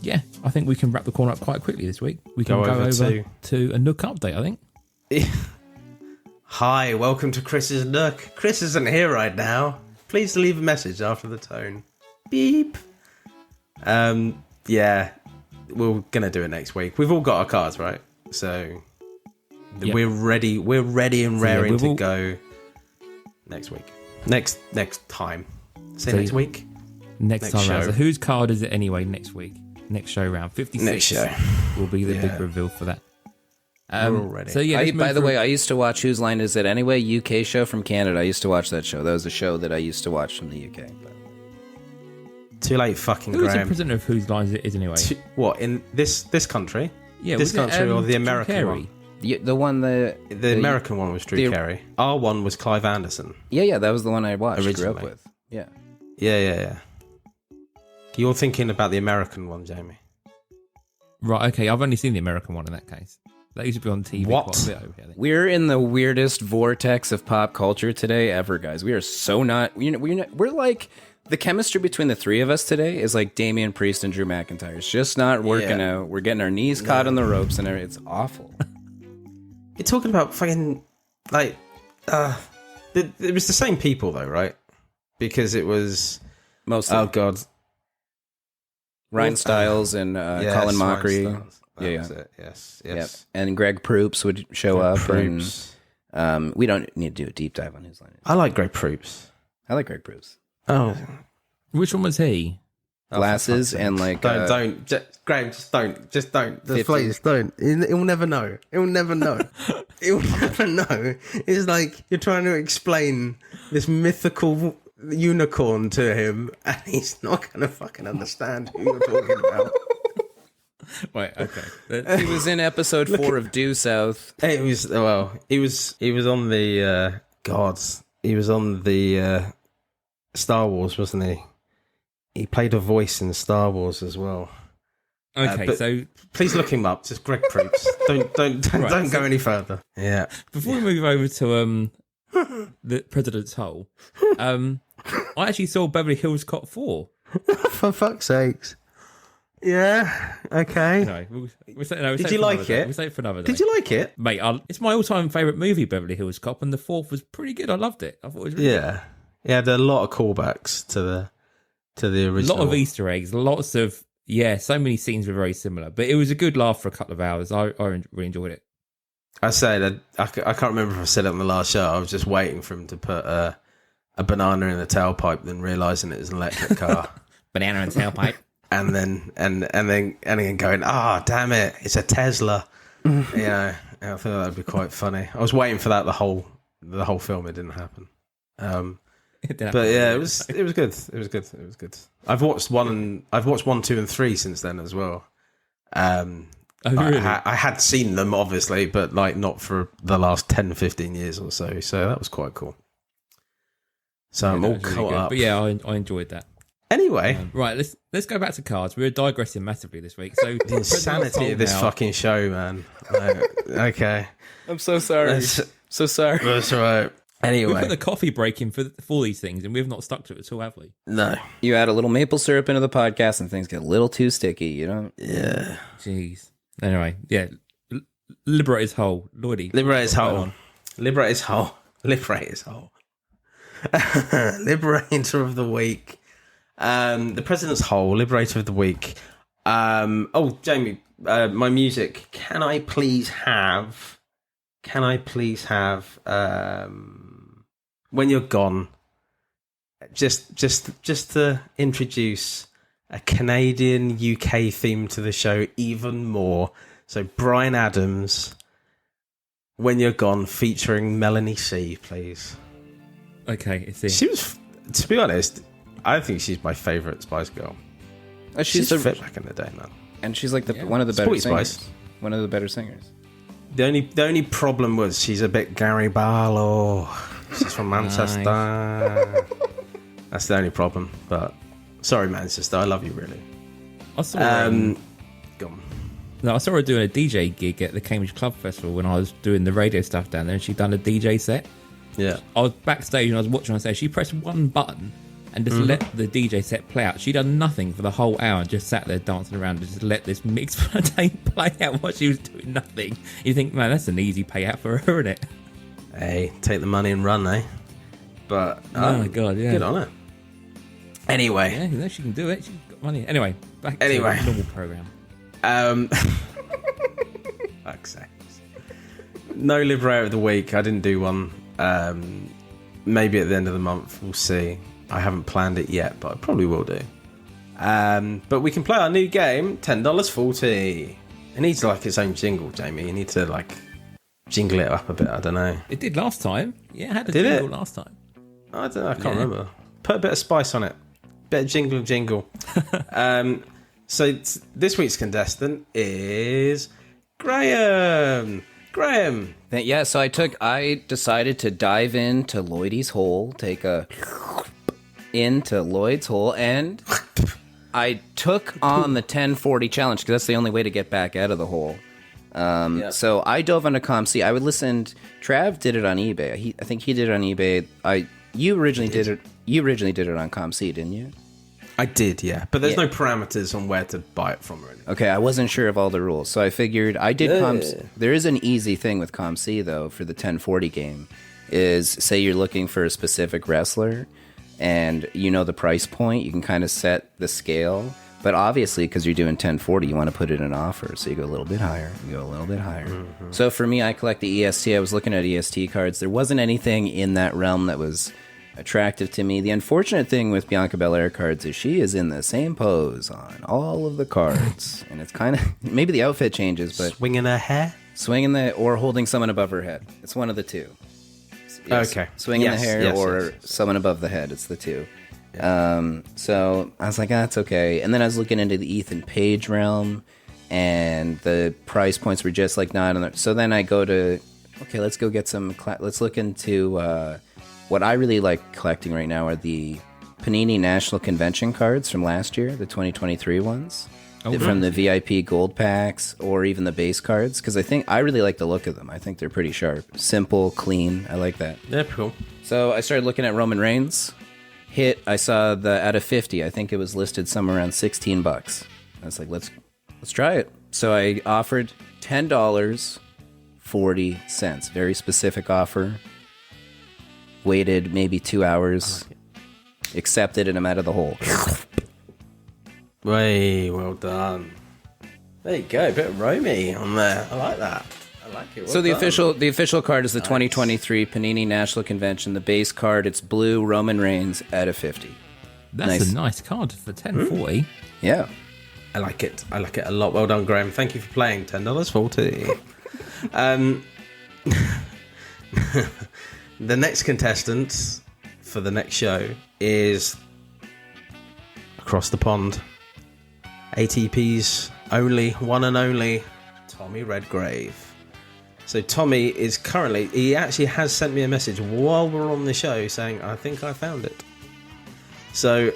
yeah, I think we can wrap the corner up quite quickly this week. We can go over to a Nook update, I think. Hi, welcome to Chris's Nook. Chris isn't here right now. Please leave a message after the tone. Beep. Yeah, we're gonna do it next week. We've all got our cards, right? So we're ready. We're ready and raring to go next week. Next time. Say next week. Next time round. So whose card is it anyway next week? Next show round. 56 next show will be the big reveal for that. We're all ready. So yeah. By the way, I used to watch Whose Line Is It Anyway? UK show from Canada. I used to watch that show. That was a show that I used to watch from the UK. But... Too late, fucking Who is the Graeme. presenter of Whose Lines It Is anyway? What, in this country? Yeah, this country or the American Carey? one? The one the American one was Drew Carey. Our one was Clive Anderson. Yeah, that was the one I watched. Originally. Grew up with. Yeah. Yeah. You're thinking about the American one, Jamie. Right, okay. I've only seen the American one in that case. That used to be on TV What? quite a bit over here. I think. We're in the weirdest vortex of pop culture today ever, guys. We are so not. We're like the chemistry between the three of us today is like Damian Priest and Drew McIntyre. It's just not working out. We're getting our knees caught on the ropes, and it's awful. You're talking about fucking like it was the same people though, right? Because it was Mostly. oh god, Ryan Stiles and Colin Mockery. That was it. Yes. Yep. And Greg Proops would show up. And, we don't need to do a deep dive on his line. I like Greg Proops. I like Greg Proops. Oh, Which one was he? Glasses and like don't, Graham, just don't, please don't. He'll never know. He'll never know. He'll never know. It's like you're trying to explain this mythical unicorn to him, and he's not gonna fucking understand who you're talking about. Wait, okay. he was in episode 4 of Due South. He was on the gods. He was on the Star Wars, wasn't he? He played a voice in Star Wars as well. Okay, but so please look him up. Just Greg Proops. Don't go any further. Yeah. before we move over to the President's Hole, I actually saw Beverly Hills Cop 4. For fuck's sakes. Yeah. Okay. No, Did you like it? We'll save it for another day. Did you like it? Mate, it's my all-time favourite movie, Beverly Hills Cop, and the fourth was pretty good. I loved it. I thought it was really good. Yeah. There are a lot of callbacks to the A original. lot of Easter eggs, lots of so many scenes were very similar, but it was a good laugh for a couple of hours. I really enjoyed it. I said I can't remember if I said it on the last show. I was just waiting for him to put a banana in the tailpipe, then realizing it was an electric car. Banana and tailpipe. And then going, damn it, it's a Tesla. I thought that'd be quite funny. I was waiting for that the whole film. It didn't happen. But yeah, it was good. It was good. I've watched 1, 2, and 3 since then as well. Really? I had seen them obviously, but like not for the last 10, 15 years or so. So that was quite cool. So I'm all caught up. But yeah, I enjoyed that. Anyway, right, let's go back to cards. We're digressing massively this week. So the insanity of this fucking show, man. Okay, I'm so sorry. So sorry. That's right. Anyway, we put the coffee break in for these things, and we've not stuck to it at all, have we? No. You add a little maple syrup into the podcast, and things get a little too sticky. You know? Yeah. Jeez. Anyway, yeah. Liberate his hole, Lloydy. Liberate his hole. Liberate his hole. Liberate his hole. Liberator of the week. The President's Hole, Liberator of the Week. Jamie, my music. Can I please have When You're Gone, just to introduce a Canadian UK theme to the show even more. So Bryan Adams, When You're Gone, featuring Melanie C, please. Okay, it's in. She was, to be honest, I think she's my favourite Spice Girl. She's fit back in the day, man. And she's like one of the better Sporty singers. Spice. One of the better singers. The only problem was she's a bit Gary Barlow. She's from Manchester. Nice. That's the only problem. But sorry, Manchester, I love you really. I saw Go on. I saw her doing a DJ gig at the Cambridge Club Festival when I was doing the radio stuff down there, and she'd done a DJ set. Yeah. I was backstage and I was watching her say she pressed one button and just let the DJ set play out. She'd done nothing for the whole hour and just sat there dancing around and just let this mixed tape play out while she was doing nothing. You think, man, that's an easy payout for her, isn't it? Hey, take the money and run, eh? But Oh my god, yeah. good on her. Anyway, Yeah, you know she can do it. She's got money. Anyway, back to Anyway. the normal program. fuck's sakes. No Liberator of the Week. I didn't do one. Maybe at the end of the month, we'll see. I haven't planned it yet, but I probably will do. But we can play our new game, $10.40. It needs like its own jingle, Jamie. You need to like jingle it up a bit. I don't know. It did last time. Yeah, it had a Did jingle it? last time. I don't know. I can't remember. Put a bit of spice on it. Bit of jingle. So this week's contestant is Graeme. Graeme. So I decided to dive into Lloydy's hole, take a into Lloyd's hole, and I took on the 1040 challenge because that's the only way to get back out of the hole. So I dove into ComC. I would listen. Trav did it on eBay. I think he did it on eBay. You originally did it. You originally did it on ComC, didn't you? I did, yeah. But there's no parameters on where to buy it from or anything. Okay, I wasn't sure of all the rules, so I figured I did ComC. There is an easy thing with ComC, though, for the 1040 game, is say you're looking for a specific wrestler, and you know the price point, you can kind of set the scale, but obviously, because you're doing 1040, you want to put it in offer, so you go a little bit higher, Mm-hmm. So for me, I collect the EST. I was looking at EST cards. There wasn't anything in that realm that was attractive to me. The unfortunate thing with Bianca Belair cards is she is in the same pose on all of the cards, and it's kind of maybe the outfit changes, but Swinging her hair? or holding someone above her head. It's one of the two. Yes, Okay. swinging the hair yes, or yes. someone above the head. It's the two. So I was like, that's okay. And then I was looking into the Ethan Page realm, and the price points were just like not on there. So then I go to let's go get some. Let's look into. What I really like collecting right now are the Panini National Convention cards from last year, the 2023 ones. Oh, From the VIP gold packs or even the base cards, because I really like the look of them. I think they're pretty sharp. Simple, clean. I like that. They're cool. So I started looking at Roman Reigns. I saw the out of 50, I think it was listed somewhere around $16. I was like, let's try it. So I offered $10.40. Very specific offer. Waited maybe 2 hours. Accepted, and I'm out of the hole. Way well done. There you go, a bit of Romy on there. I like that. I like it. Well So the done. official card is the 2023 Panini National Convention. The base card, it's blue Roman Reigns out of 50. That's Nice. a nice card for 10.40. Yeah. I like it. I like it a lot. Well done, Graham. Thank you for playing. $10.40. The next contestant for the next show is across the pond. ATP's one and only Tommy Redgrave. So Tommy is he actually has sent me a message while we're on the show saying, I think I found it. So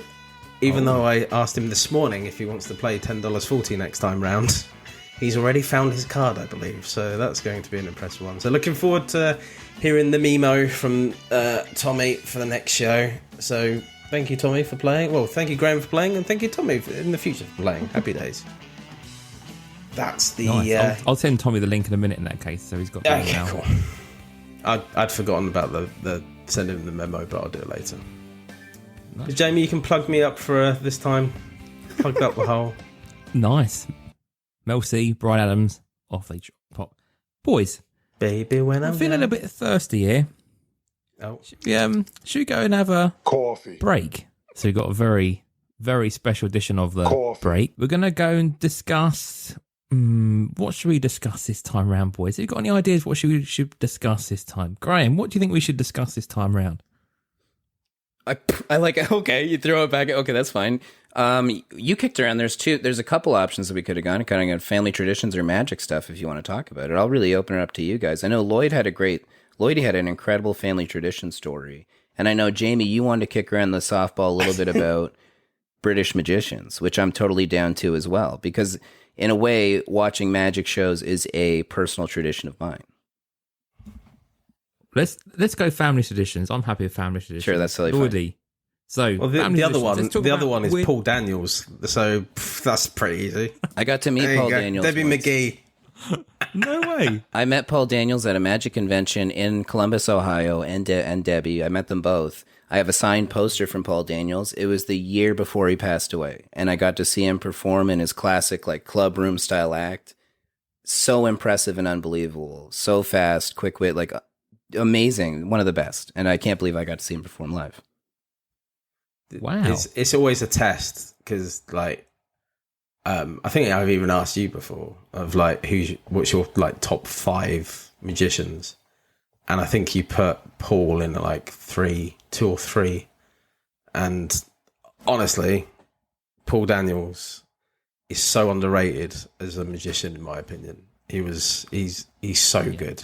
even though I asked him this morning if he wants to play $10.40 next time round, he's already found his card, I believe. So that's going to be an impressive one. So looking forward to hearing the memo from Tommy for the next show. So thank you, Tommy, for playing. Well, thank you, Graham, for playing, and thank you, Tommy, in the future for playing. Happy days. That's the... Nice. I'll send Tommy the link in a minute in that case, so he's got that Okay, now. cool. I'd forgotten about the sending him the memo, but I'll do it later. Nice. Jamie, you can plug me up for this time. Plugged up the hole. Nice. Mel C, Brian Adams, off they pop. Boys, Baby, when I'm feeling a bit thirsty here. Oh. Should we go and have a Coffee. break? So we've got a very, very special edition of the Coffee. break. We're going to go and discuss... what should we discuss this time round, boys? Have you got any ideas what we should discuss this time? Graham, what do you think we should discuss this time round? I like it. Okay, you throw it back. Okay, that's fine. You kicked around. There's a couple options that we could have gone. Kind of family traditions or magic stuff if you want to talk about it. I'll really open it up to you guys. I know Lloydie had an incredible family tradition story. And I know, Jamie, you wanted to kick around the softball a little bit about British magicians, which I'm totally down to as well. Because in a way, watching magic shows is a personal tradition of mine. Let's go family traditions. I'm happy with family traditions. Sure, that's totally fine. Lloydie. So Well, family the other traditions. one, Let's talk about is weird- Paul Daniels. So that's pretty easy. I got to meet There you Paul go. Daniels Debbie once. McGee. No way. I met Paul Daniels at a magic convention in Columbus, Ohio, and Debbie. I met them both. I have a signed poster from Paul Daniels. It was the year before he passed away, and I got to see him perform in his classic club room style act. So impressive and unbelievable. So fast, quick wit, amazing. One of the best. And I can't believe I got to see him perform live. Wow. It's always a test because I think I've even asked you before of what's your top 5 magicians, and I think you put Paul in 2 or 3, and honestly, Paul Daniels is so underrated as a magician in my opinion. He's so good.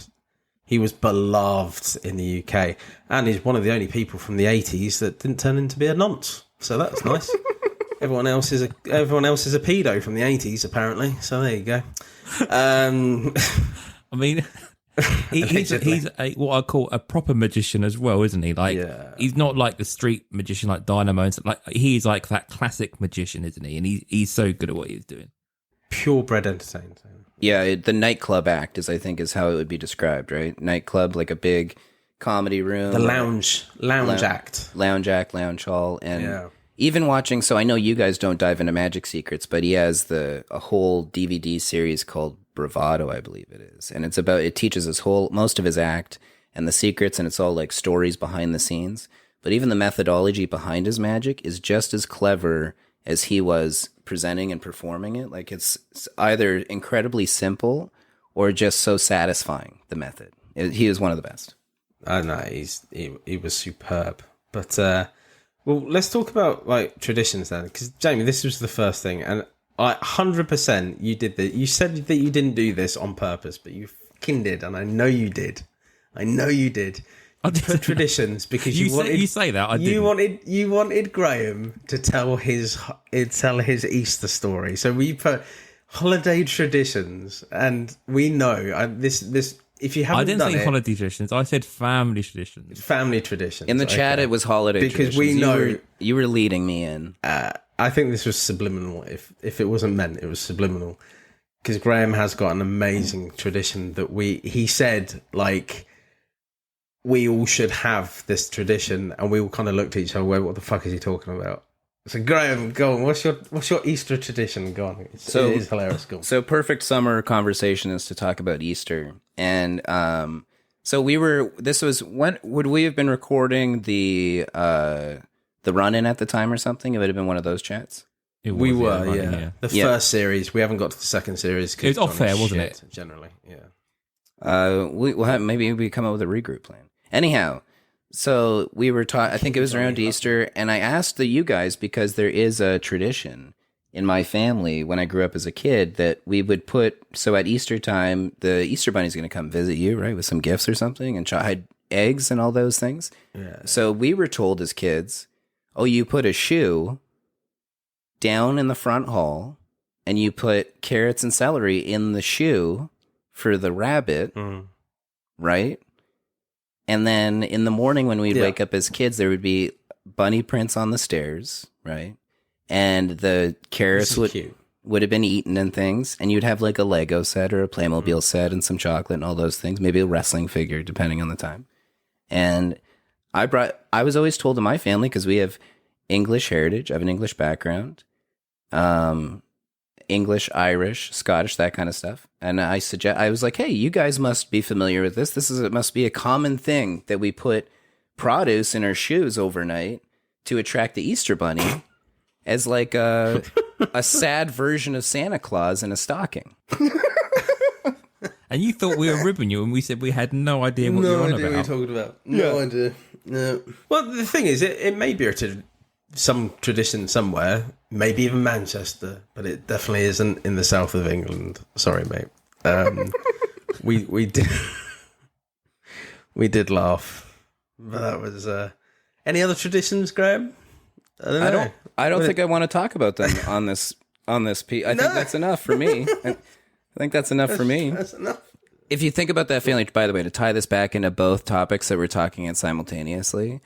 He was beloved in the UK, and he's one of the only people from the 80s that didn't turn into be a nonce. So that was nice. Everyone else is a pedo from the 80s, apparently. So there you go. I mean, he's Allegedly. what I call a proper magician as well, isn't he? Yeah. He's not like the street magician like Dynamo. And stuff. He's like that classic magician, isn't he? And he's so good at what he's doing. Purebred entertainment. Yeah, the nightclub act is how it would be described, right? Nightclub, like a big comedy room. The lounge act. Lounge act, lounge hall. And Yeah. even watching, so I know you guys don't dive into Magic Secrets, but he has a whole DVD series called Bravado, I believe it is. And it teaches most of his act and the secrets, and it's all stories behind the scenes. But even the methodology behind his magic is just as clever as he was presenting and performing it. It's either incredibly simple or just so satisfying, the method. He is one of the best. I know, he was superb. But, well, let's talk about traditions then. Because, Jamie, this was the first thing. And 100% you did that. You said that you didn't do this on purpose, but you fucking did. And I know you did. for traditions because you say that I didn't. You wanted Graeme to tell his Easter story. So we put holiday traditions, and we know this. If you haven't I didn't done say it, holiday traditions. I said family traditions. family traditions. In the chat, it was holiday because traditions. we know you were leading me in. I think this was subliminal. If it wasn't meant, it was subliminal. Because Graeme has got an amazing tradition that he said, like, we all should have this tradition, and we all kind of looked at each other, what the fuck is he talking about? So Graeme, go on. What's your Easter tradition? Go on. It is hilarious. Go on. So perfect summer conversation is to talk about Easter, and so when would we have been recording the run-in at the time or something? It would have been one of those chats. We were, yeah. The first series. We haven't got to the second series. It was off air, wasn't it? Generally, yeah. Maybe we come up with a regroup plan. Anyhow, so we were I think it was around Easter, and I asked you guys because there is a tradition in my family when I grew up as a kid that we would so at Easter time, the Easter Bunny's going to come visit you, right, with some gifts or something, and hide eggs and all those things. Yeah. So we were told as kids, you put a shoe down in the front hall, and you put carrots and celery in the shoe for the rabbit, right? And then in the morning when we'd wake up as kids, there would be bunny prints on the stairs, right? And the carrots would have been eaten and things, and you'd have like a Lego set or a Playmobil set and some chocolate and all those things, maybe a wrestling figure, depending on the time. And I was always told in my family, because we have English heritage, I have an English background, English, Irish, Scottish, that kind of stuff. And I was like, hey, you guys must be familiar with this. It must be a common thing that we put produce in our shoes overnight to attract the Easter Bunny as like a sad version of Santa Claus in a stocking. And you thought we were ribbing you, and we said we had no idea what you're on about. No idea what you're talking about. No idea. No. Well, the thing is, it may be some tradition somewhere, maybe even Manchester, but it definitely isn't in the south of England. Sorry, mate. We did laugh, but that was any other traditions, Graeme? I don't think I want to talk about them on this piece. I think that's enough for me. I think that's enough for me. That's enough. If you think about that family, by the way, to tie this back into both topics that we're talking in simultaneously,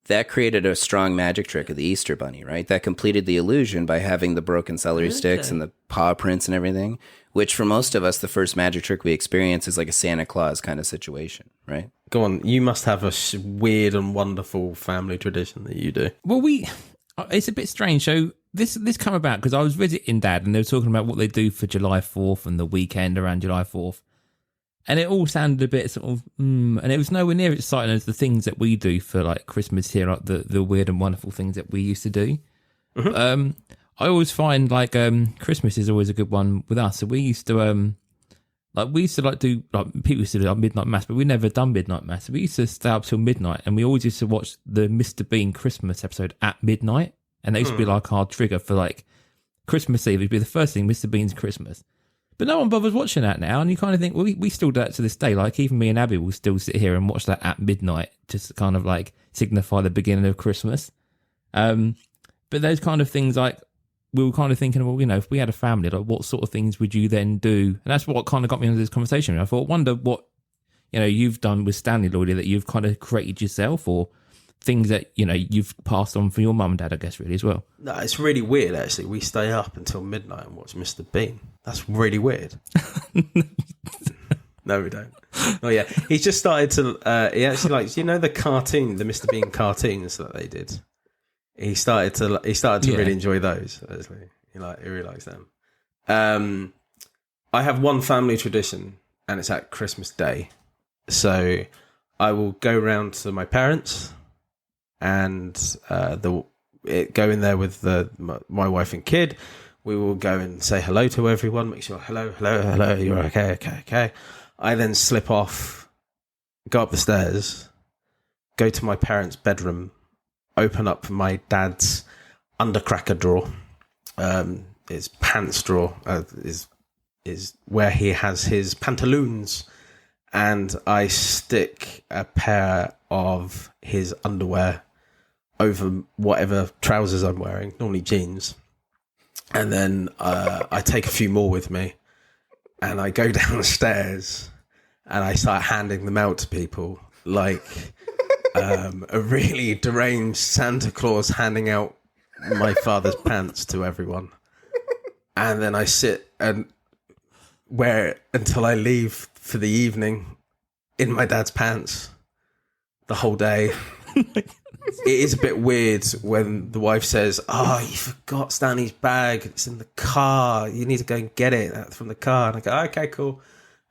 that created a strong magic trick of the Easter Bunny, right? That completed the illusion by having the broken celery sticks and the paw prints and everything, which for most of us, the first magic trick we experience is like a Santa Claus kind of situation, right? Go on. You must have a weird and wonderful family tradition that you do. Well, it's a bit strange. So this come about because I was visiting Dad, and they were talking about what they do for July 4th and the weekend around July 4th. And it all sounded a bit sort of, and it was nowhere near as exciting as the things that we do for like Christmas here, like the weird and wonderful things that we used to do. Mm-hmm. I always find like Christmas is always a good one with us. So we used to do people used to do like midnight mass, but we never done midnight mass. So we used to stay up till midnight, and we always used to watch the Mr. Bean Christmas episode at midnight, and that used to be like our trigger for like Christmas Eve. It'd be the first thing, Mr. Bean's Christmas. But no one bothers watching that now, and you kind of think, well, we still do that to this day. Like, even me and Abby will still sit here and watch that at midnight, just to kind of like signify the beginning of Christmas. But those kind of things, like, we were kind of thinking, well, you know, if we had a family, like, what sort of things would you then do? And that's what kind of got me into this conversation. I thought, wonder what, you know, you've done with Stanley Lloydy that you've kind of created yourself, or things that, you know, you've passed on from your mum and dad, I guess, really, as well. No, it's really weird, actually. We stay up until midnight and watch Mr. Bean. That's really weird. No, we don't. Oh, yeah. He's just started to... he actually likes... You know the cartoon, the Mr. Bean cartoons that they did? He started to really enjoy those, actually. He really likes them. I have one family tradition, and it's at Christmas Day. So I will go round to my parents... and go in there with my wife and kid. We will go and say hello to everyone, make sure hello, you're okay. I then slip off, go up the stairs, go to my parents' bedroom, open up my dad's undercracker drawer. His pants drawer is where he has his pantaloons and I stick a pair of his underwear over whatever trousers I'm wearing, normally jeans. And then I take a few more with me, and I go downstairs and I start handing them out to people like a really deranged Santa Claus handing out my father's pants to everyone. And then I sit and wear it until I leave for the evening in my dad's pants the whole day. It is a bit weird when the wife says, "Oh, you forgot Stanley's bag. It's in the car. You need to go and get it from the car." And I go, "Okay, cool."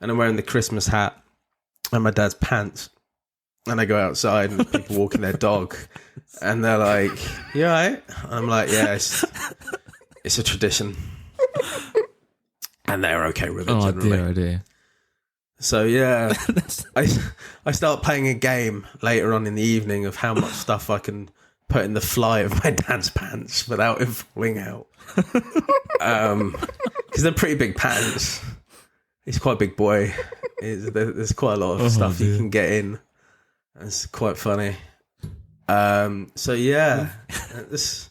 And I'm wearing the Christmas hat and my dad's pants. And I go outside and people walking their dog. And they're like, "You all right?" I'm like, "Yeah, it's a tradition." And they're okay with it generally. Oh dear. So yeah, I start playing a game later on in the evening of how much stuff I can put in the fly of my dad's pants without it falling out. Because they're pretty big pants. He's quite a big boy. There's quite a lot of stuff you can get in. It's quite funny. So yeah, it's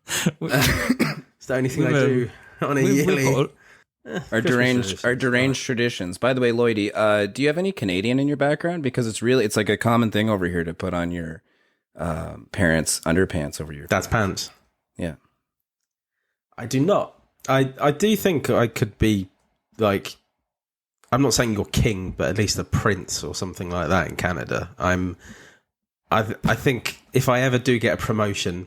the only thing I do on a yearly. Our deranged traditions. By the way, Lloydy, do you have any Canadian in your background? Because it's like a common thing over here to put on your parents' underpants over your dad's pants. Yeah, I do not. I do think I could be like, I'm not saying you're king, but at least a prince or something like that in Canada. I think if I ever do get a promotion,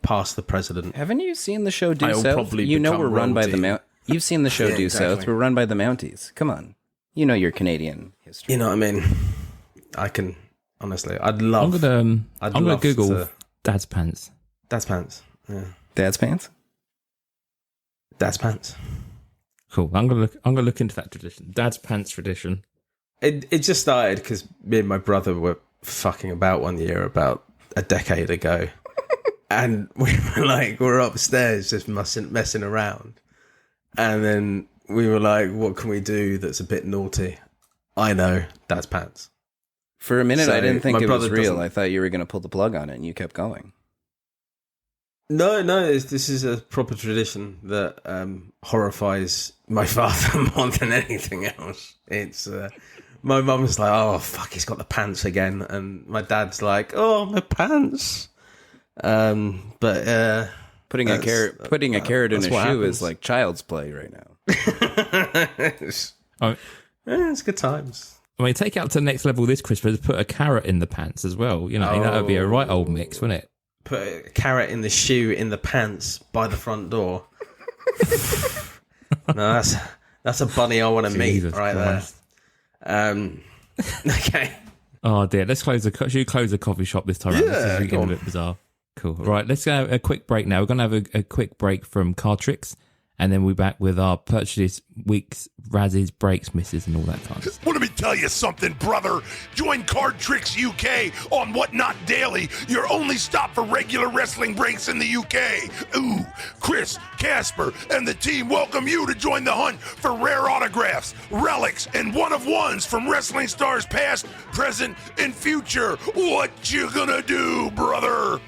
past the president, haven't you seen the show Due I'll South? probably You know become we're run by royalty. the Mount. You've seen the show Due exactly. South. We're run by the Mounties. Come on, you know your Canadian history. you know what I mean? I can honestly. I'd love. I'm gonna Google to, dad's pants. dad's pants. Yeah, Dad's pants. dad's pants. Cool. I'm gonna look into that tradition. Dad's pants tradition. It just started because me and my brother were fucking about one year about a decade ago. And we're upstairs just messing around. And then we were like, what can we do that's a bit naughty? I know, dad's pants. For a minute, So I didn't think my it was brother real. doesn't- I thought you were going to pull the plug on it, and you kept going. No, this is a proper tradition that horrifies my father more than anything else. It's my mum's like, "Oh fuck, he's got the pants again," and my dad's like, "Oh, my pants." But Putting a carrot in a shoe happens. is like child's play right now. Oh, it's good times. I mean, take it up to the next level this Christmas. Put a carrot in the pants as well. You know, that would be a right old mix, wouldn't it? Put a carrot in the shoe in the pants by the front door. No, that's a bunny I want to meet Jesus right Christ. there. Okay. Oh dear, should we close the coffee shop this time around? This is go getting a on. bit bizarre. Cool. Right, let's go a quick break now. We're going to have a quick break from card tricks, and then we're back with our purchase weeks, Razzies, breaks, misses, and all that kind of stuff. Well, let me tell you something, brother. Join Card Tricks UK on Whatnot Daily, your only stop for regular wrestling breaks in the UK. Ooh, Chris, Casper, and the team welcome you to join the hunt for rare autographs, relics, and one-of-ones from wrestling stars past, present, and future. What you gonna do, brother?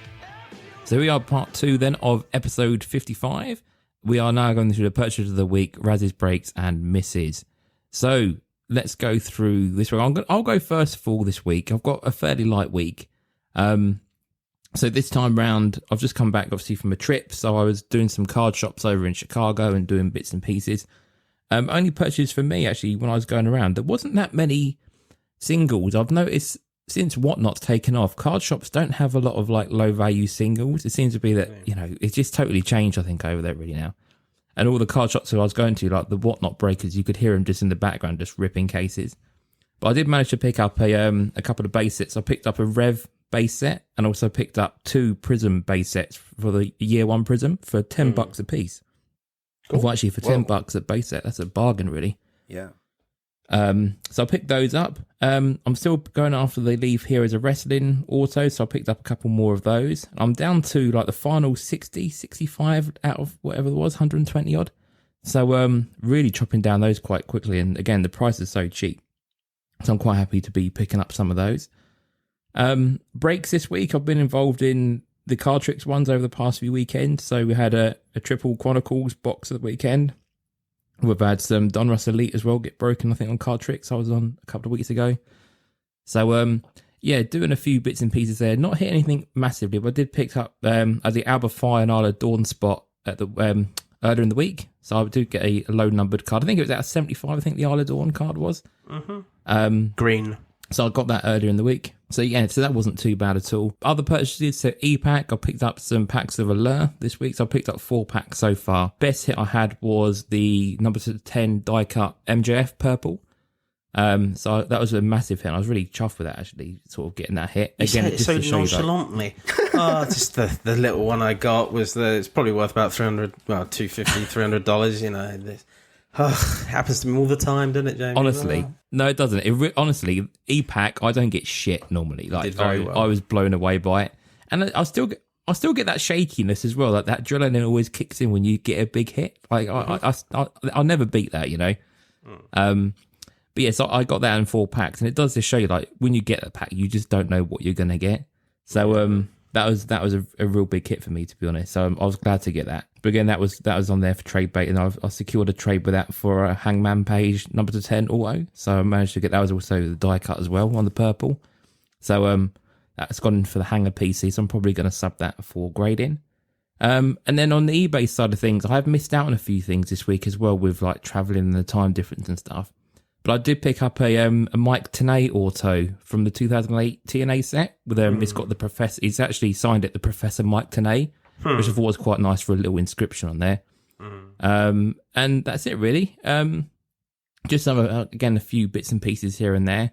So we are part 2 then of episode 55. We are now going through the purchase of the week, Razzies, breaks, and misses. So let's go through this week. I'll go first of all this week. I've got a fairly light week. So this time round, I've just come back obviously from a trip. So I was doing some card shops over in Chicago and doing bits and pieces. Only purchases for me actually when I was going around. There wasn't that many singles. I've noticed since Whatnot's taken off, card shops don't have a lot of like low value singles. It seems to be that, you know, it's just totally changed, I think, over there really now. And all the card shops that I was going to, like the Whatnot breakers, you could hear them just in the background, just ripping cases. But I did manage to pick up a couple of base sets. I picked up a Rev base set and also picked up 2 Prism base sets for the Year 1 Prism for $10 a piece. Cool. Well, actually, for $10 a base set, that's a bargain, really. Yeah. So I picked those up. I'm still going after the Leave Here as a Wrestling auto, so I picked up a couple more of those. I'm down to like the final 60, 65 out of whatever it was, 120 odd. So really chopping down those quite quickly. And again, the price is so cheap. So I'm quite happy to be picking up some of those. Breaks this week, I've been involved in the Card Tricks ones over the past few weekends. So we had a Triple Chronicles box at the weekend. We've had some Don Russ Elite as well get broken, I think, on Card Tricks I was on a couple of weeks ago. So, yeah, doing a few bits and pieces there. Not hit anything massively, but I did pick up the Alba Fire and Isla Dawn spot at the earlier in the week. So I did get a low-numbered card. I think it was out of 75, I think the Isla Dawn card was. Green. So I got that earlier in the week. So yeah, so that wasn't too bad at all. Other purchases, so E-Pack, I picked up some packs of Allure this week. So I picked up 4 packs so far. Best hit I had was the number 10 die cut MJF purple. So that was a massive hit. I was really chuffed with that, actually, sort of getting that hit. Again, It's so nonchalantly. Just the little one I got was it's probably worth about $250, $300, you know. It happens to me all the time, doesn't it, Jamie? Honestly, no, it doesn't. Honestly, E-Pack, I don't get shit normally. Like I was blown away by it, and I still get that shakiness as well. Like that adrenaline always kicks in when you get a big hit. Like I'll never beat that, you know. But yeah, so I got that in 4 packs, and it does just show you, like, when you get a pack, you just don't know what you're gonna get. So that was a real big hit for me, to be honest. So I was glad to get that. But again, that was on there for trade bait, and I secured a trade with that for a Hangman Page number 10 auto. So I managed to get that. Was also the die cut as well on the purple. So that's gone for the hanger PC. So I'm probably going to sub that for grading. And then on the eBay side of things, I have missed out on a few things this week as well, with like traveling and the time difference and stuff. But I did pick up a Mike Tenay auto from the 2008 TNA set. With it's got the professor. He's actually signed it, the Professor Mike Tenay, which I thought was quite nice for a little inscription on there. And that's it really. Just some again a few bits and pieces here and there.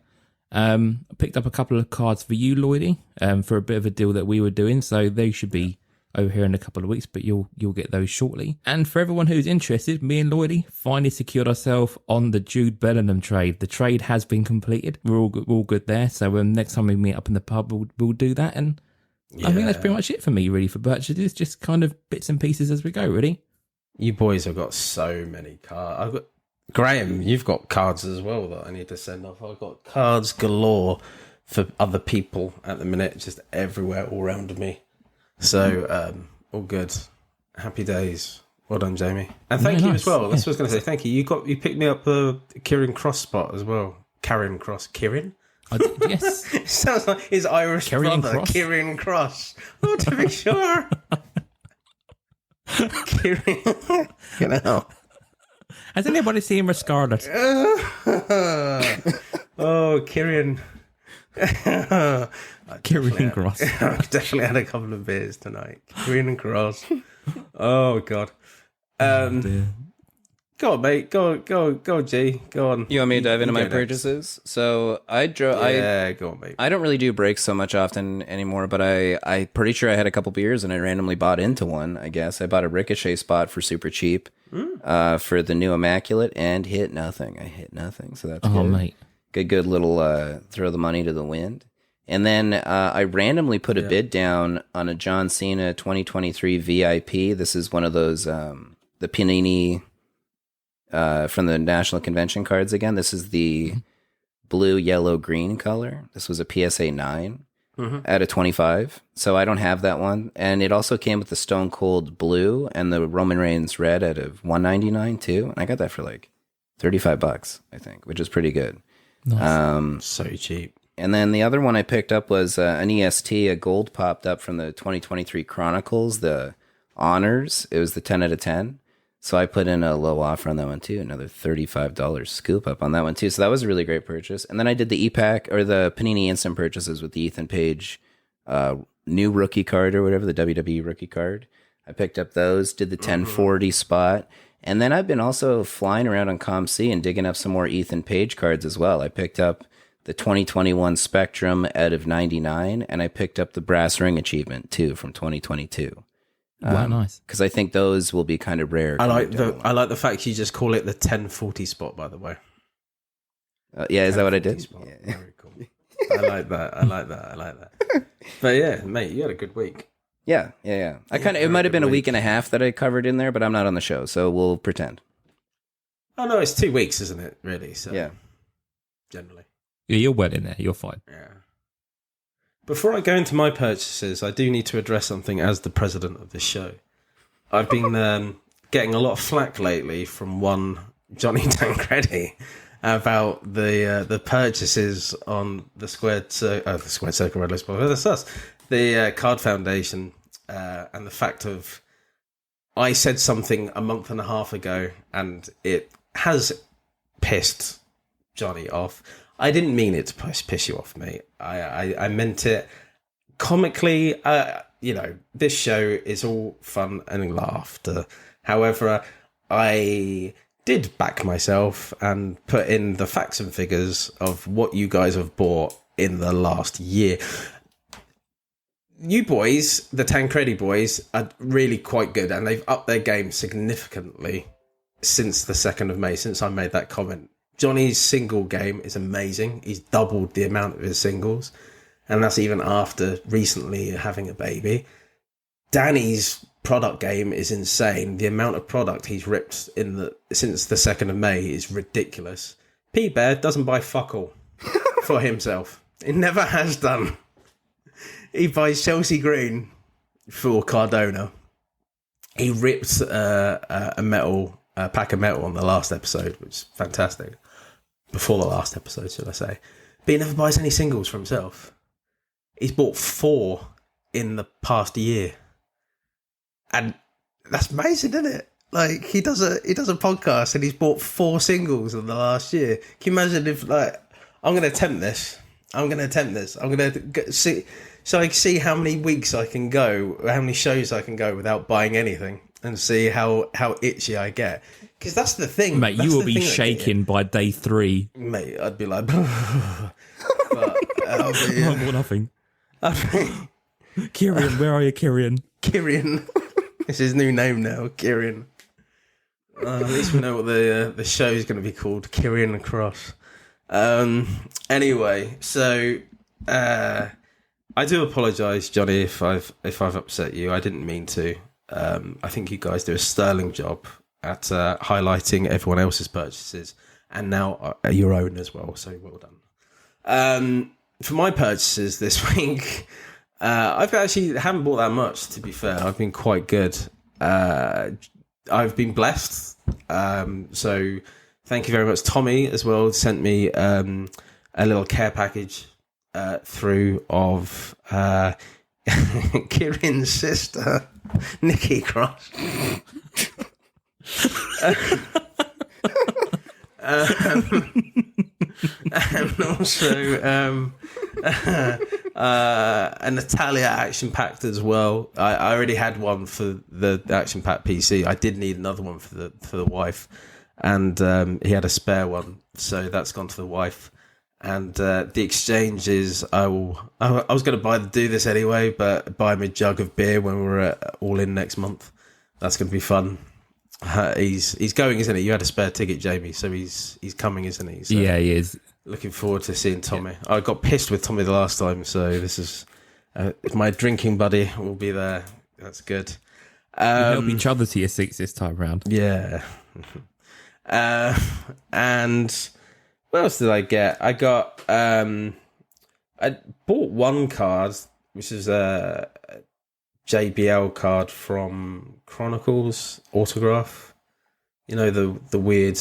I picked up a couple of cards for you, Lloydy, for a bit of a deal that we were doing. So they should be over here in a couple of weeks, but you'll get those shortly. And for everyone who's interested, me and Lloydy finally secured ourselves on the Jude Bellingham trade. The trade has been completed. We're all good there. So next time we meet up in the pub, we'll do that. And I think that's pretty much it for me, really, for purchases. Just kind of bits and pieces as we go, really. You boys have got so many cards. I've got Graeme. You've got cards as well that I need to send off. I've got cards galore for other people at the minute, just everywhere, all around me. So, all good. Happy days. Well done, Jamie. And thank you as well. That's what I was going to say. Thank you. You picked me up the Kirian Kross spot as well. Karen Kross. Kirian? Yes. It sounds like his Irish Kirian brother, Kross? Kirian Kross. Oh, to be sure. Kirian. You know. Has anybody seen Scarlet? Oh, Kirian. Kirian Kross. I've definitely had a couple of beers tonight. Kirian Kross. Oh God. Go on, mate. Go, G. Go on. You want me to dive into my purchases? So I drove. Yeah, go on, mate. I don't really do breaks so much often anymore, but I pretty sure I had a couple beers and I randomly bought into one. I guess I bought a Ricochet spot for super cheap for the new Immaculate and hit nothing. I hit nothing, so that's good. Mate. Good little throw the money to the wind. And then I randomly put a bid down on a John Cena 2023 VIP. This is one of those, the Panini from the National Convention cards again. This is the blue, yellow, green color. This was a PSA 9 out of 25. So I don't have that one. And it also came with the Stone Cold blue and the Roman Reigns red out of $199 too. And I got that for like $35, I think, which is pretty good. Nice. So cheap. And then the other one I picked up was an EST. A gold popped up from the 2023 Chronicles, the Honors. It was the 10 out of 10. So I put in a low offer on that one too. Another $35 scoop up on that one too. So that was a really great purchase. And then I did the E-Pack or the Panini Instant purchases with the Ethan Page new rookie card or whatever, the WWE rookie card. I picked up those, did the 1040 spot. And then I've been also flying around on ComC and digging up some more Ethan Page cards as well. I picked up the 2021 Spectrum out of 99, and I picked up the Brass Ring Achievement too from 2022. Wow, nice. Because I think those will be kind of rare. I like the fact you just call it the 1040 spot, by the way. Yeah, is that what I did? Spot. Yeah. Very cool. I like that. But yeah, mate, you had a good week. Yeah. It might have been a week and a half that I covered in there, but I'm not on the show, so we'll pretend. Oh no, it's 2 weeks, isn't it? Really? So yeah, generally. Yeah, you're well in there. You're fine. Yeah. Before I go into my purchases, I do need to address something as the president of this show. I've been getting a lot of flack lately from one Johnny Tancredi about the purchases on the Squared Circle Red List. That's us. The Card Foundation and the fact of I said something a month and a half ago and it has pissed Johnny off. I didn't mean it to piss you off, mate. I meant it comically. This show is all fun and laughter. However, I did back myself and put in the facts and figures of what you guys have bought in the last year. You boys, the Tancredi boys, are really quite good, and they've upped their game significantly since the 2nd of May, since I made that comment. Johnny's single game is amazing. He's doubled the amount of his singles, and that's even after recently having a baby. Danny's product game is insane. The amount of product he's ripped since the 2nd of May is ridiculous. P-Bear doesn't buy fuck all for himself. He never has done. He buys Chelsea Green for Cardona. He ripped a pack of metal on the last episode, which is fantastic. Before the last episode, should I say. But he never buys any singles for himself. He's bought 4 in the past year. And that's amazing, isn't it? Like, he does a podcast and he's bought 4 singles in the last year. Can you imagine if, like, I'm going to attempt this. I'm going to see, so I can see how many weeks I can go, how many shows I can go without buying anything, and see how itchy I get. Because that's the thing. Mate, you will be shaking by day 3. Mate, I'd be like... but I'll be... No more nothing. Kirian, where are you, Kirian? Kirian. It's his new name now, Kirian. At least we know what the show's going to be called, Kirian and Kross. Anyway, so I do apologise, Johnny, if I've upset you. I didn't mean to. I think you guys do a sterling job at highlighting everyone else's purchases and now your own as well. So well done. For my purchases this week, I've actually haven't bought that much. To be fair, I've been quite good. I've been blessed. So thank you very much. Tommy as well sent me a little care package through of Kirian's sister, Nikki Kross. And also a Natalia action pack as well. I already had one for the action pack PC. I did need another one for the wife, and he had a spare one, so that's gone to the wife. And the exchange is I was going to do this anyway, but buy him a jug of beer when we're all in next month. That's going to be fun. He's going, isn't he? You had a spare ticket, Jamie, so he's coming, isn't he? So yeah, he is. Looking forward to seeing Tommy. Yeah. I got pissed with Tommy the last time, so this is my drinking buddy will be there. That's good. We help each other to your seats this time round. Yeah. And what else did I get? I got I bought one card, which is a JBL card from Chronicles Autograph. You know, the weird,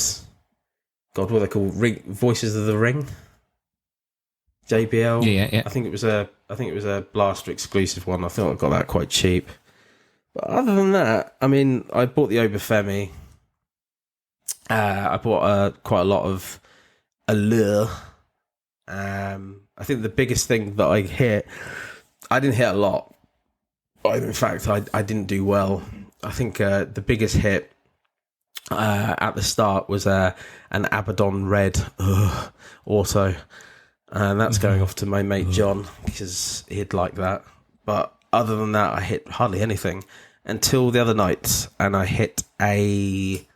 God, what are they called? Voices of the Ring. JBL. Yeah. I think it was a Blaster exclusive one. I thought I got that quite cheap. But other than that, I mean, I bought the Obafemi. I bought quite a lot of Allure. I think the biggest thing that I hit, I didn't hit a lot. In fact, I didn't do well. I think the biggest hit at the start was an Abaddon Red auto. And that's going off to my mate John, because he'd like that. But other than that, I hit hardly anything until the other night. And I hit a...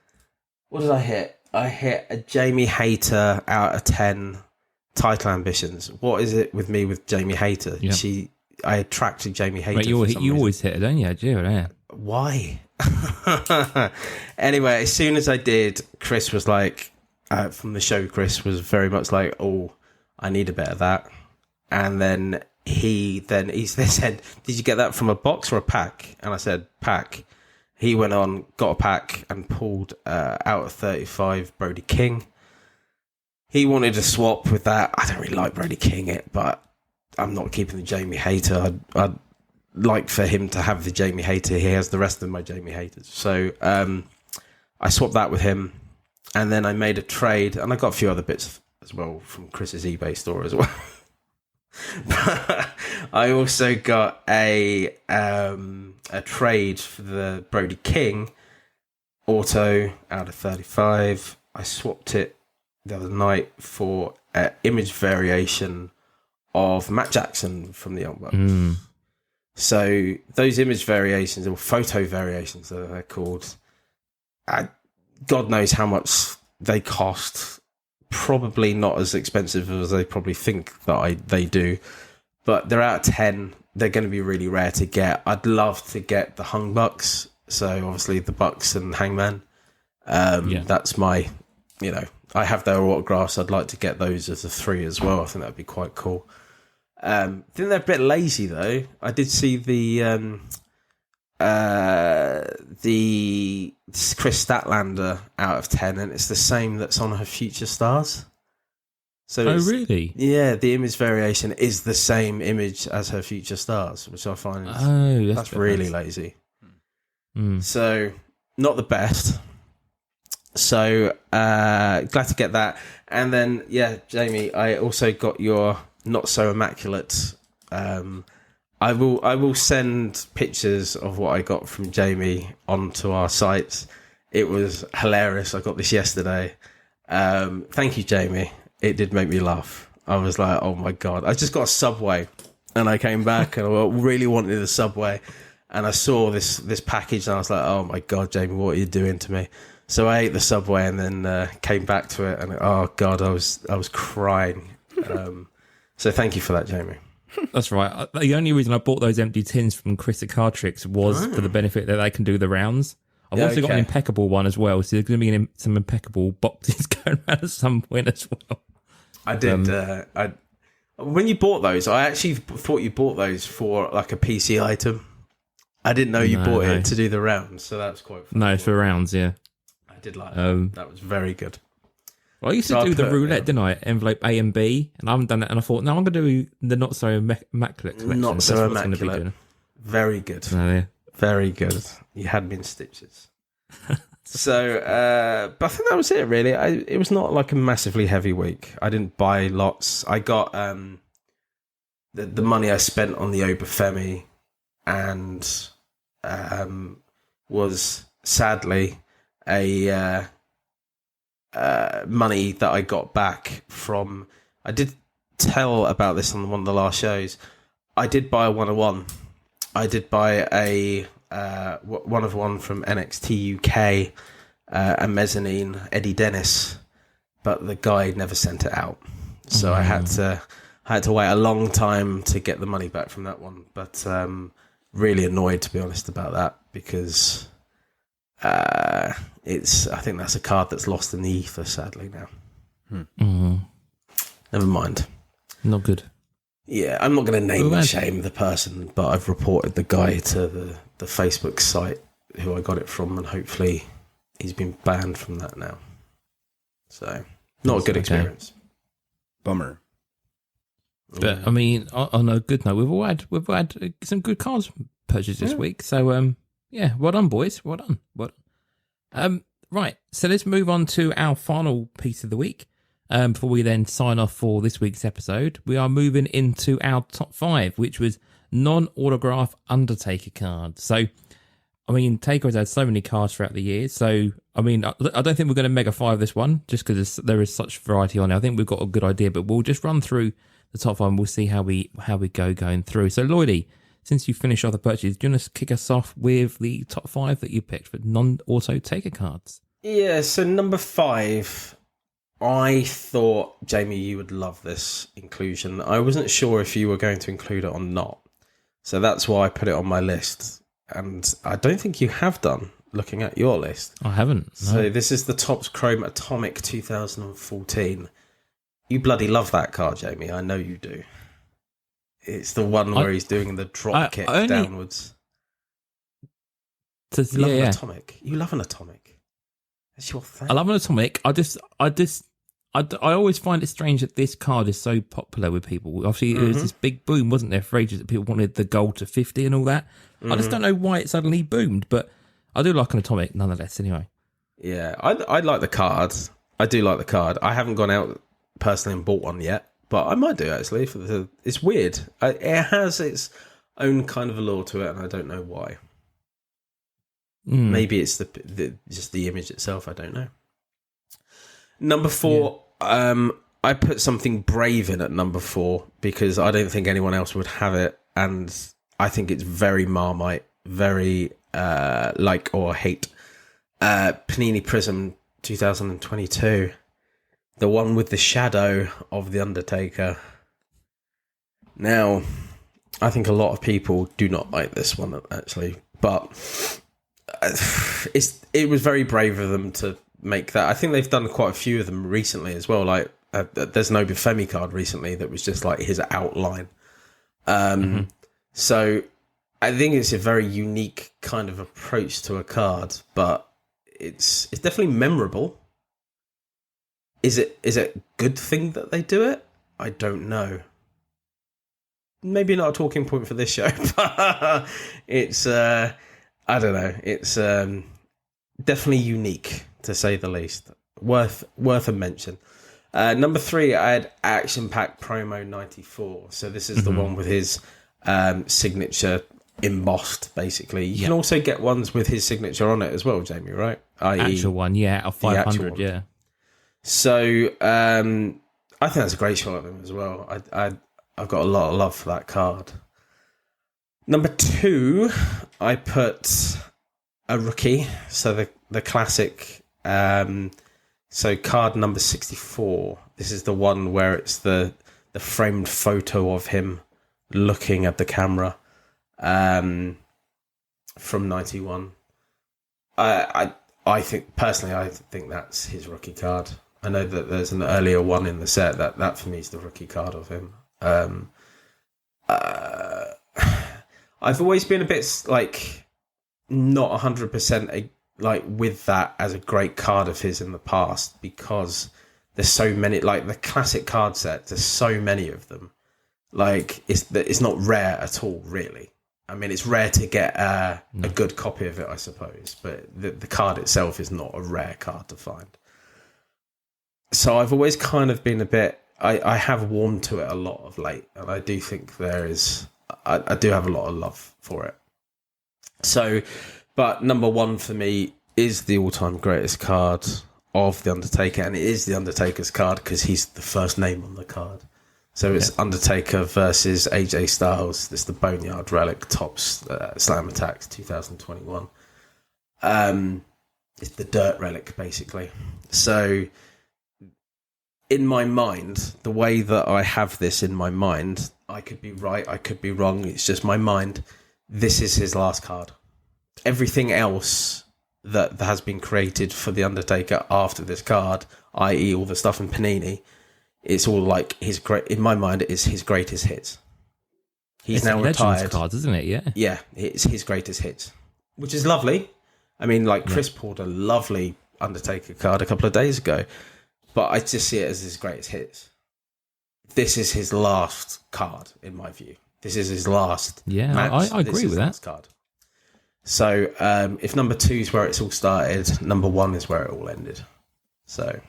What did I hit? I hit a Jamie Hayter out of 10 Title Ambitions. What is it with me with Jamie Hayter? Yeah. I attracted Jamie Hayter. But you always hit it, don't you? Yeah. Why? Anyway, as soon as I did, Chris was like, from the show, Chris was very much like, oh, I need a bit of that. And then he said, did you get that from a box or a pack? And I said, pack. He went on, got a pack, and pulled out of 35 Brody King. He wanted to swap with that. I don't really like Brody King, but I'm not keeping the Jamie hater. I'd like for him to have the Jamie hater. He has the rest of my Jamie haters. So I swapped that with him, and then I made a trade, and I got a few other bits as well from Chris's eBay store as well. But I also got a trade for the Brody King auto out of 35. I swapped it the other night for an image variation of Matt Jackson from the Young Bucks. So those image variations, or photo variations that they're called, God knows how much they cost. Probably not as expensive as they probably think that they do, but they're out of 10. They're going to be really rare to get. I'd love to get the Hung Bucks, so obviously the Bucks and Hangman. That's my, I have their autographs. I'd like to get those as the 3 as well. I think that'd be quite cool. I think they're a bit lazy though. I did see the Chris Statlander out of 10, and it's the same that's on her Future Stars. So really? Yeah, the image variation is the same image as her Future Stars, which I find that's really lazy. So not the best. So glad to get that. And then Jamie, I also got your Not So Immaculate. I will send pictures of what I got from Jamie onto our sites. It was hilarious. I got this yesterday. Thank you, Jamie. It did make me laugh. I was like, oh my God. I just got a Subway, and I came back and I really wanted a Subway, and I saw this package, and I was like, oh my God, Jamie, what are you doing to me? So I ate the Subway and then came back to it, and oh God, I was crying. So thank you for that, Jamie. That's right. The only reason I bought those empty tins from Chris at Card Tricks was for the benefit that they can do the rounds. I've also got an impeccable one as well, so there's going to be some impeccable boxes going around at some point as well. I did. When you bought those, I actually thought you bought those for like a PC item. I didn't know you bought it to do the rounds, so that was quite fun. No, it's for rounds, yeah. I did like that. That was very good. Well, I used to do the roulette, didn't I? Envelope A and B, and I haven't done it. And I thought, no, I'm going to do the Not So Immaculate collection. Not So Immaculate. Very good. Very good. You had me in stitches. So, but I think that was it, really. It was not like a massively heavy week. I didn't buy lots. I got the money I spent on the Obafemi and was sadly a money that I got back from. I did tell about this on one of the last shows. I did buy a 101. I did buy a 1 from NXT UK, a mezzanine, Eddie Dennis, but the guy never sent it out. So I had to wait a long time to get the money back from that one. But really annoyed, to be honest, about that, because I think that's a card that's lost in the ether, sadly, now. Never mind. Not good. Yeah, I'm not going to name and shame the person, but I've reported the guy to the Facebook site who I got it from, and hopefully he's been banned from that now. So, not a good experience. Bummer. But I mean, on a good note, we've had some good cards purchased this week. So well done, boys. Well done. Right, so let's move on to our final piece of the week. Before we then sign off for this week's episode, we are moving into our top 5, which was non-autograph Undertaker cards. So, I mean, Taker has had so many cards throughout the year. So, I mean, I don't think we're going to mega 5 this one, just because there is such variety on it. I think we've got a good idea, but we'll just run through the top 5 and we'll see how we go going through. So, Lloydy, since you finished off the purchase, do you want to kick us off with the top 5 that you picked for non-auto Taker cards? Yeah, so number 5, I thought, Jamie, you would love this inclusion. I wasn't sure if you were going to include it or not. So that's why I put it on my list. And I don't think you have done, looking at your list. I haven't. No. So this is the Topps Chrome Atomic 2014. You bloody love that card, Jamie. I know you do. It's the one where he's doing the drop kick downwards. You love an atomic. You love an atomic. That's your thing. I love an atomic. I always find it strange that this card is so popular with people. Obviously, it was this big boom, wasn't there, for ages, that people wanted the gold to 50 and all that. I just don't know why it suddenly boomed, but I do like an atomic nonetheless, anyway. Yeah, I like the card. I do like the card. I haven't gone out personally and bought one yet, but I might do, actually. It's weird. It has its own kind of allure to it, and I don't know why. Maybe it's just the image itself. I don't know. Number 4, I put something brave in at number 4 because I don't think anyone else would have it, and I think it's very Marmite, very like or hate. Panini Prism 2022, the one with the shadow of the Undertaker. Now, I think a lot of people do not like this one, actually, but it was very brave of them to make that. I think they've done quite a few of them recently as well. Like there's an Obafemi card recently that was just like his outline. So I think it's a very unique kind of approach to a card, but it's definitely memorable. Is it a good thing that they do it? I don't know. Maybe not a talking point for this show, but it's I don't know. It's definitely unique, to say the least. Worth a mention. Number 3, I had Action Pack Promo 94. So this is the one with his signature embossed, basically. You can also get ones with his signature on it as well, Jamie, right? Actual one, yeah, of 500, yeah. So I think that's a great shot of him as well. I've got a lot of love for that card. Number 2, I put a rookie, so the classic. So card number 64. This is the one where it's the framed photo of him looking at the camera from 91. I think personally, I think that's his rookie card. I know that there's an earlier one in the set that for me is the rookie card of him. I've always been a bit like not 100% like with that as a great card of his in the past, because there's so many, like the classic card set, there's so many of them. Like it's not rare at all, really. I mean, it's rare to get a good copy of it, I suppose, but the card itself is not a rare card to find. So I've always kind of been a bit, I have warmed to it a lot of late, and I do think I do have a lot of love for it. So, but number 1 for me is the all-time greatest card of The Undertaker, and it is The Undertaker's card because he's the first name on the card. So it's Undertaker versus AJ Styles. This is the Boneyard Relic Tops Slam Attacks 2021. It's the Dirt Relic, basically. So in my mind, the way that I have this in my mind, I could be right, I could be wrong. It's just my mind. This is his last card. Everything else that has been created for The Undertaker after this card, i.e. all the stuff in Panini, it's all like in my mind, it is his greatest hits. He's now retired. Cards, isn't it? Yeah. Yeah, it's his greatest hits, which is lovely. I mean, like Chris pulled a lovely Undertaker card a couple of days ago, but I just see it as his greatest hits. This is his last card, in my view. This is his last. Yeah, match. I agree with that. Card. So if number 2 is where it's all started, number 1 is where it all ended. So,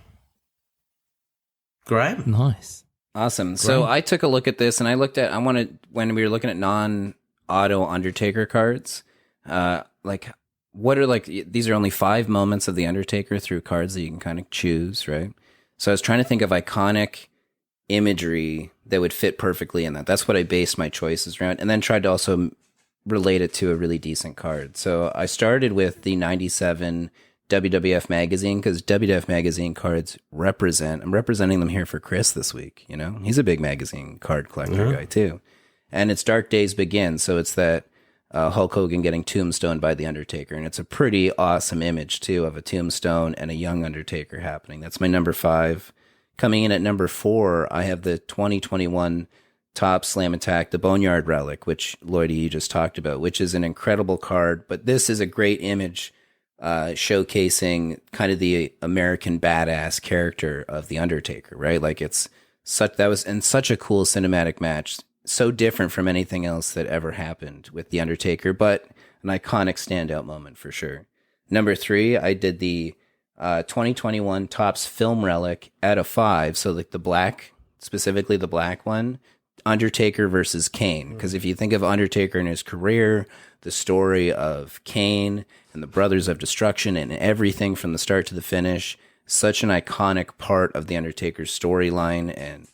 Graeme? Nice. Awesome. So I took a look at this, and when we were looking at non-auto Undertaker cards, what are these are only 5 moments of the Undertaker through cards that you can kind of choose, right? So I was trying to think of iconic imagery that would fit perfectly in that. That's what I based my choices around, and then tried to also relate it to a really decent card. So I started with the 97 WWF magazine, because WWF magazine cards I'm representing them here for Chris this week. You know, he's a big magazine card collector guy too. And it's Dark Days Begin. So it's that Hulk Hogan getting tombstoned by the Undertaker. And it's a pretty awesome image too of a tombstone and a young Undertaker happening. That's my number 5 Coming in at number 4, I have the 2021 Top Slam Attack, the Boneyard Relic, which Lloydy you just talked about, which is an incredible card. But this is a great image showcasing kind of the American badass character of the Undertaker, right? Like that was in such a cool cinematic match, so different from anything else that ever happened with the Undertaker, but an iconic standout moment for sure. Number 3, I did the 2021 Topps Film Relic at a 5, so like the black, specifically the black one, Undertaker versus Kane. Because if you think of Undertaker and his career, the story of Kane and the Brothers of Destruction and everything from the start to the finish, such an iconic part of the Undertaker's storyline. And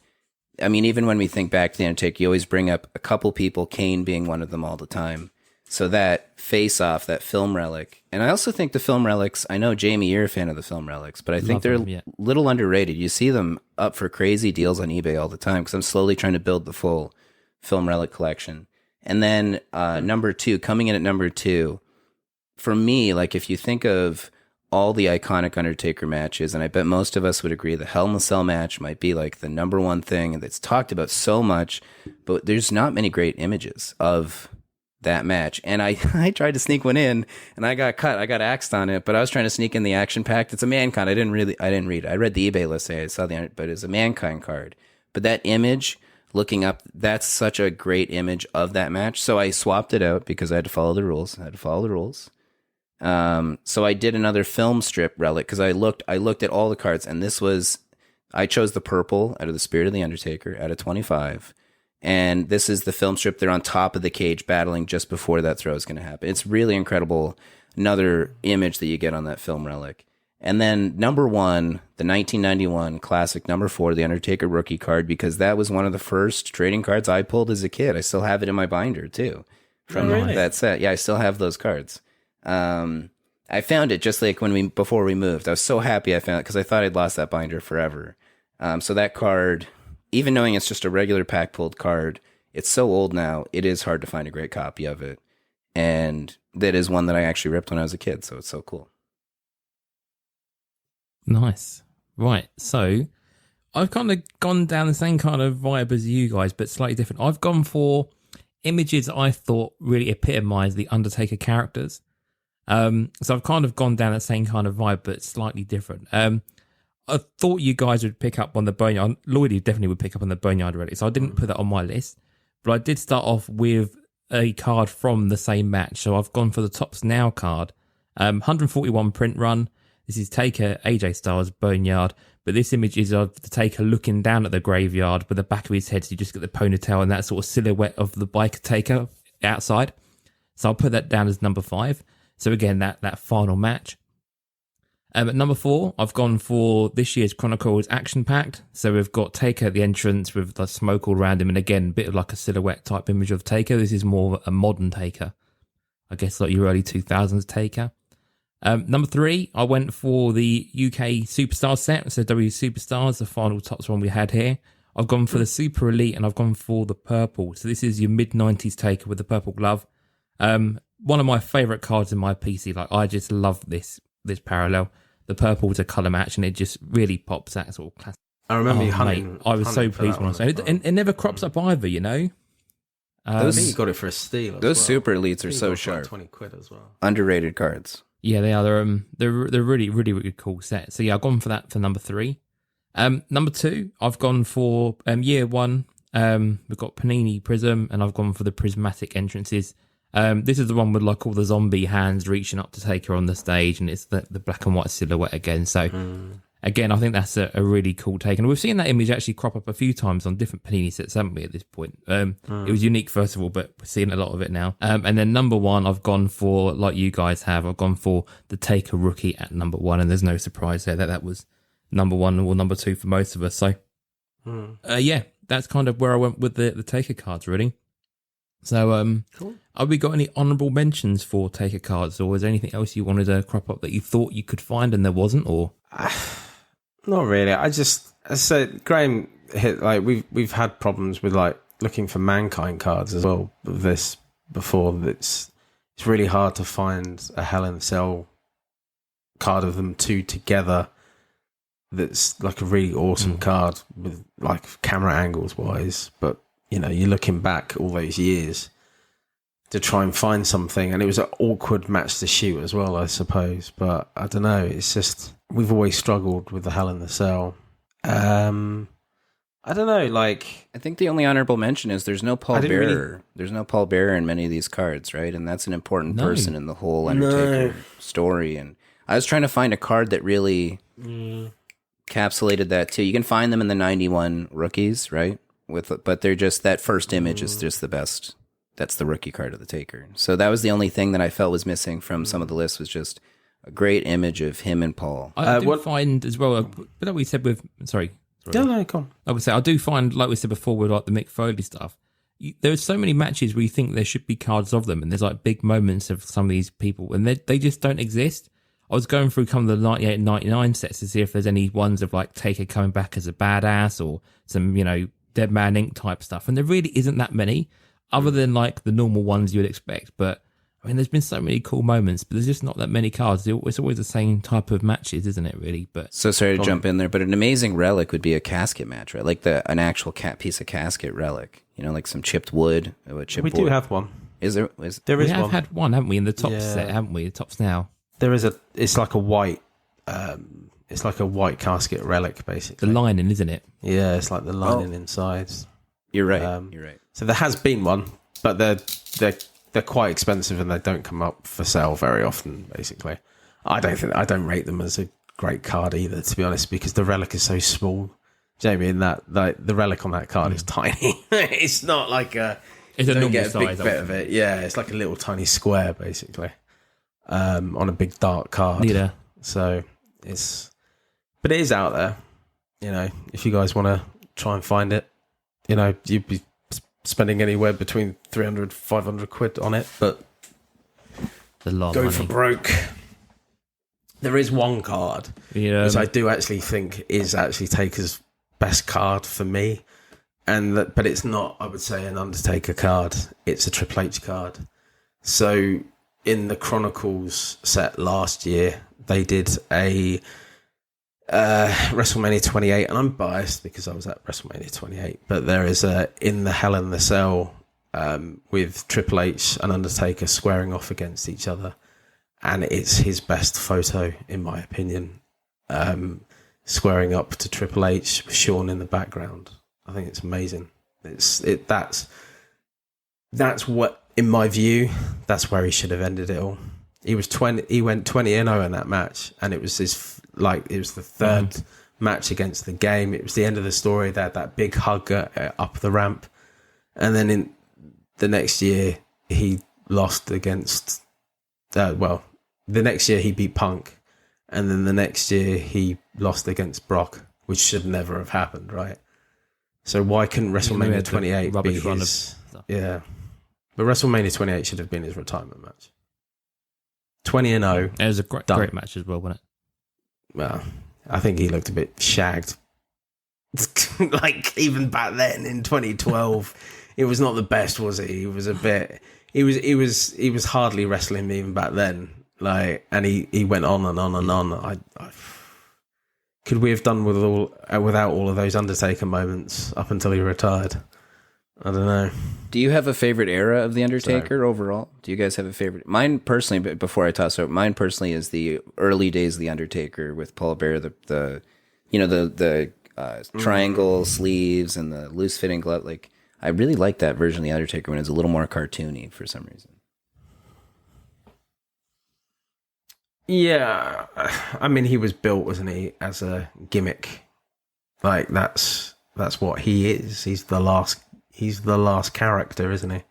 I mean, even when we think back to the Undertaker, you always bring up a couple people, Kane being one of them all the time. So that face-off, that film relic, and I also think the film relics, I know, Jamie, you're a fan of the film relics, but I think they're a little underrated. You see them up for crazy deals on eBay all the time because I'm slowly trying to build the full film relic collection. And then number 2, coming in at number 2, for me, like if you think of all the iconic Undertaker matches, and I bet most of us would agree the Hell in a Cell match might be like the number one thing that's talked about so much, but there's not many great images of that match. And I tried to sneak one in and I got cut. I got axed on it, but I was trying to sneak in the action pack. It's a Mankind. I didn't read it. I read the eBay list. I saw but it's a Mankind card. But that image, looking up, that's such a great image of that match. So I swapped it out because I had to follow the rules. So I did another film strip relic because I looked at all the cards, and I chose the purple out of the Spirit of the Undertaker out of 25. And this is the film strip. They're on top of the cage battling just before that throw is going to happen. It's really incredible. Another image that you get on that film relic. And then number 1, the 1991 classic number 4, the Undertaker rookie card, because that was one of the first trading cards I pulled as a kid. I still have it in my binder too from that set. Yeah, I still have those cards. I found it just like before we moved. I was so happy I found it because I thought I'd lost that binder forever. So that card, even knowing it's just a regular pack pulled card, it's so old now, it is hard to find a great copy of it. And that is one that I actually ripped when I was a kid, so it's so cool. Nice. Right, so I've kind of gone down the same kind of vibe as you guys, but slightly different. I've gone for images I thought really epitomise the Undertaker characters. So I've kind of gone down that same kind of vibe, but slightly different. I thought you guys would pick up on the Boneyard. Lloydy definitely would pick up on the Boneyard Relic, so I didn't put that on my list. But I did start off with a card from the same match. So I've gone for the Topps Now card. 141 print run. This is Taker, AJ Styles, Boneyard. But this image is of the Taker looking down at the graveyard with the back of his head. So you just get the ponytail and that sort of silhouette of the biker Taker outside. So I'll put that down as number 5. So again, that final match. At number 4, I've gone for this year's Chronicles Action Packed. So we've got Taker at the entrance with the smoke all around him, and again, a bit of like a silhouette type image of Taker. This is more a modern Taker, I guess, like your early 2000s Taker. Number 3, I went for the UK Superstar set, so W Superstars, the final Topps one we had here. I've gone for the Super Elite, and I've gone for the purple. So this is your mid-90s Taker with the purple glove. One of my favourite cards in my PC. Like, I just love this parallel. The purple to colour match, and it just really pops that sort of classic. I remember you hunting. Mate, I was so pleased when I saw it. It never crops up either, you know. I think you got it for a steal. Those Super Elites are so sharp. £20 as well. Underrated cards. Yeah, they are. They're really, really, really cool set. So yeah, I've gone for that for number 3. Number 2, I've gone for year 1. We've got Panini Prism, and I've gone for the prismatic entrances. This is the one with like all the zombie hands reaching up to take her on the stage, and it's the black and white silhouette again. So again, I think that's a really cool take, and we've seen that image actually crop up a few times on different Panini sets, haven't we? At this point, it was unique first of all, but we're seeing a lot of it now. And then number 1, I've gone for, like you guys have, I've gone for the Taker rookie at number 1, and there's no surprise there that was number 1 or number 2 for most of us. So yeah, that's kind of where I went with the Taker cards, really. So, cool. Have we got any honourable mentions for Taker cards, or was there anything else you wanted to crop up that you thought you could find and there wasn't, or? Not really. I said, Graeme hit, like, we've had problems with, like, looking for Mankind cards as well, this before. It's really hard to find a Hell in a Cell card of them two together that's like a really awesome card with like camera angles wise, but you know, you're looking back all those years to try and find something, and it was an awkward match to shoot as well, I suppose. But I don't know, it's just we've always struggled with the Hell in the Cell. I don't know, like I think the only honorable mention is there's no Paul Bearer. There's no Paul Bearer in many of these cards, right? And that's an important person in the whole Undertaker story. And I was trying to find a card that really encapsulated that too. You can find them in the 91 rookies, right? But they're just, that first image is just the best. That's the rookie card of the Taker. So that was the only thing that I felt was missing from some of the lists, was just a great image of him and Paul. I do find as well, but like we said with, sorry. no, come on. I would say I do find, like we said before, with like the Mick Foley stuff, there are so many matches where you think there should be cards of them, and there's like big moments of some of these people, and they just don't exist. I was going through some of the 98 and 99 sets to see if there's any ones of like Taker coming back as a badass or some, you know, Dead Man Inc. type stuff, and there really isn't that many, other than like the normal ones you would expect. But I mean, there's been so many cool moments, but there's just not that many cards. It's always the same type of matches, isn't it, really? But so sorry to jump in there, but an amazing relic would be a casket match, right? Like an actual piece of casket relic, you know, like some chipped wood. We do have one. Is there? We have had one, haven't we, in the top set, haven't we? The tops now. There is it's like a white, casket relic, basically. The lining, isn't it? Yeah, it's like the lining inside. You're right. You're right. So there has been one, but they're quite expensive and they don't come up for sale very often, basically. I don't rate them as a great card either, to be honest, because the relic is so small, Jamie, and the relic on that card is tiny. It's not like it's a normal get a big size bit of it. Yeah, it's like a little tiny square, basically, on a big dark card. Yeah. So but it is out there. You know, if you guys want to try and find it, you know, you'd be spending anywhere between 300, 500 quid on it, but go for broke. There is one card, which I do actually think is actually Taker's best card for me, but it's not, I would say, an Undertaker card. It's a Triple H card. So in the Chronicles set last year, they did a WrestleMania 28, and I'm biased because I was at WrestleMania 28, but there is in the Hell in the Cell with Triple H and Undertaker squaring off against each other, and it's his best photo in my opinion, squaring up to Triple H with Shawn in the background. I think it's amazing. That's what, in my view, that's where he should have ended it all. He went 20-0 in that match, and it was it was the third match against the game. It was the end of the story. They had that big hug up the ramp, and then in the next year he lost against. The next year he beat Punk, and then the next year he lost against Brock, which should never have happened, right? So why couldn't WrestleMania 28 be his? Yeah, but WrestleMania 28 should have been his retirement match. 20-0. It was a great match as well, wasn't it? Well, I think he looked a bit shagged. Like, even back then in 2012, it was not the best, was he? He was a bit. He was hardly wrestling even back then. Like, and he went on and on and on. Could we have done without all of those Undertaker moments up until he retired? I don't know. Do you have a favorite era of The Undertaker overall? Do you guys have a favorite? Mine personally, before I toss it, mine personally is the early days of The Undertaker with Paul Bearer, the triangle sleeves and the loose fitting glove. Like, I really like that version of The Undertaker when it's a little more cartoony for some reason. Yeah, I mean, he was built, wasn't he, as a gimmick? Like, that's what he is. He's the last character, isn't he?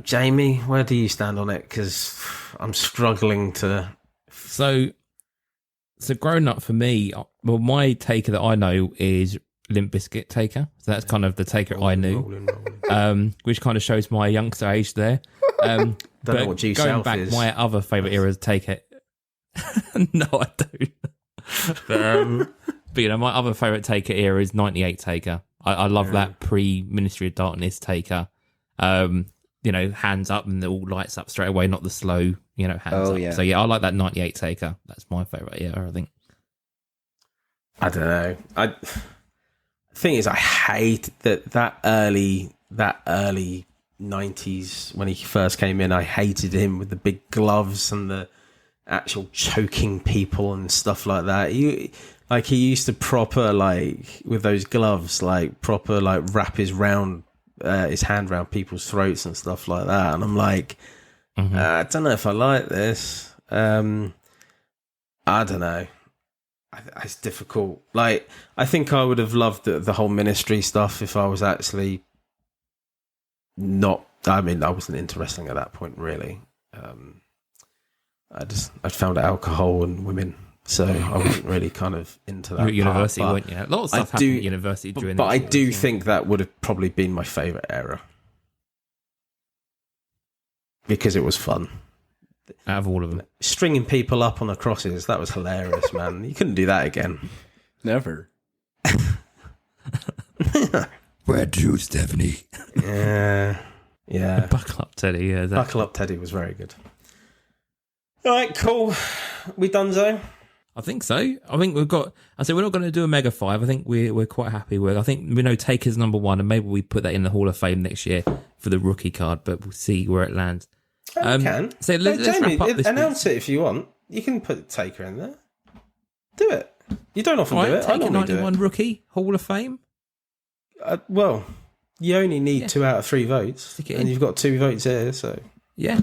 Jamie, where do you stand on it? Because I'm struggling to. So growing up for me, well, my Taker that I know is Limp Bizkit Taker. So that's kind of the Taker I knew, which kind of shows my youngster age there. Don't know what G going South back, is. my other favourite era is Taker. No, I don't. But you know, my other favourite Taker era is 98 Taker. I love that pre-Ministry of Darkness Taker. You know, hands up and it all lights up straight away, not the slow, you know, hands up. Yeah. So yeah, I like that 98 Taker. That's my favourite era, I think. I don't know. The thing is, I hate that early 90s when he first came in. I hated him with the big gloves and the actual choking people and stuff like that. He used to proper, like, with those gloves, like proper, like, wrap his hand around people's throats and stuff like that. And I'm like, I don't know if I like this. I don't know. It's difficult. Like, I think I would have loved the whole ministry stuff if I was actually not. I mean, I wasn't into wrestling at that point, really. I found alcohol and women, so I wasn't really kind of into that. You were at university, weren't you? A lot of stuff happened at university during. But I do think that would have probably been my favourite era because it was fun. Out of all of them, stringing people up on the crosses, that was hilarious, man. You couldn't do that again. Never. Where to, Stephanie? Yeah. Buckle up, Teddy. Yeah, Buckle up, Teddy was very good. All right, cool. We done so? I think so. I think we've got. I said we're not going to do a Mega 5. I think we're quite happy with. I think we know Taker's number 1, and maybe we put that in the Hall of Fame next year for the rookie card. But we'll see where it lands. You can. So let's Jamie, wrap up this announce it if you want. You can put Taker in there. Do it. You don't often do it. I Taker normally do 91 it. rookie Hall of Fame. Well, you only need 2 out of 3 votes, and you've got 2 votes here. So yeah,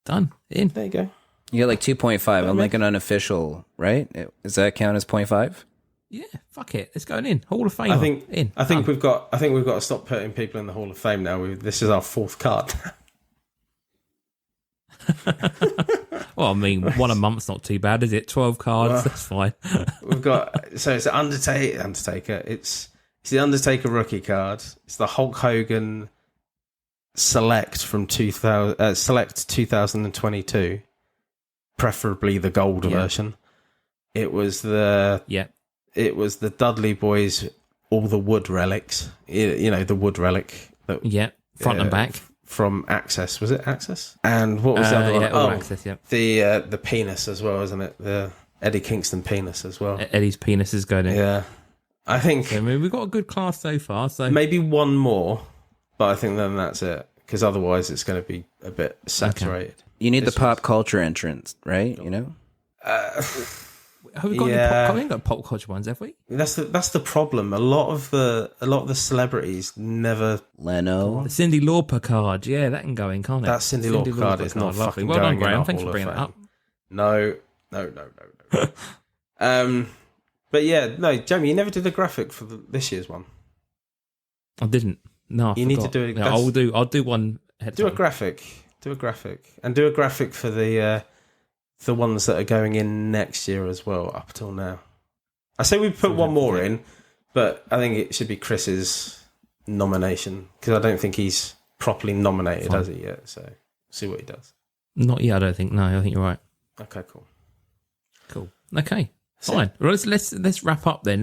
done. In. There you go. You get like 2.5. I'm like an unofficial, right? Does that count as 0.5? Yeah, fuck it. It's going in Hall of Fame. I think in. we've got to stop putting people in the Hall of Fame now. This is our 4th card. Well, I mean, one a month's not too bad, is it? 12 cards, well, that's fine. We've got it's the Undertaker. It's the Undertaker rookie card. It's the Hulk Hogan Select from 2022, preferably the gold version. It was the Dudley Boys, all the wood relics. You know, the wood relic. Front and back. From Access, was it Access? And what was the other one? Access, the penis as well, isn't it? The Eddie Kingston penis as well. Eddie's penis is going in. Yeah, I think. I mean, we've got a good class so far. So maybe one more, but I think then that's it. Because otherwise, it's going to be a bit saturated. Okay. You need the pop culture entrance, right? You know. Have we got any we ain't got pop culture ones, have we? That's the problem. A lot of the celebrities never. Leno, the Cyndi Lauper card, yeah, that can go in, can't it? That Cyndi Lauper card is not fucking well going done, Graeme. in. Thanks for bringing that up. No. But yeah, no, Jamie, you never did a graphic for this year's one. I didn't. No, you need to do it. No, I'll do one. Do a graphic, and do a graphic for the ones that are going in next year as well. Up till now, I say we put one more in, but I think it should be Chris's nomination because I don't think he's properly nominated as he yet. So see what he does. Not yet, I don't think. No, I think you're right. Okay, cool. Okay, fine. Well, let's wrap up then.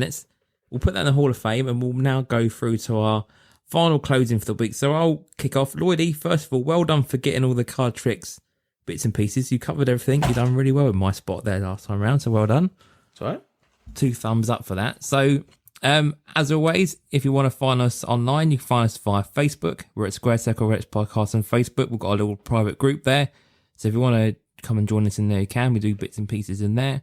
We'll put that in the Hall of Fame, and we'll now go through to our final closing for the week. So I'll kick off. Lloydy, first of all, well done for getting all the card tricks bits and pieces. You covered everything. You've done really well with my spot there last time around, so well done. That's all right. 2 thumbs up for that. So, as always, if you want to find us online, you can find us via Facebook. We're at Square Circle Rex Podcast on Facebook. We've got a little private group there. So if you want to come and join us in there, you can. We do bits and pieces in there.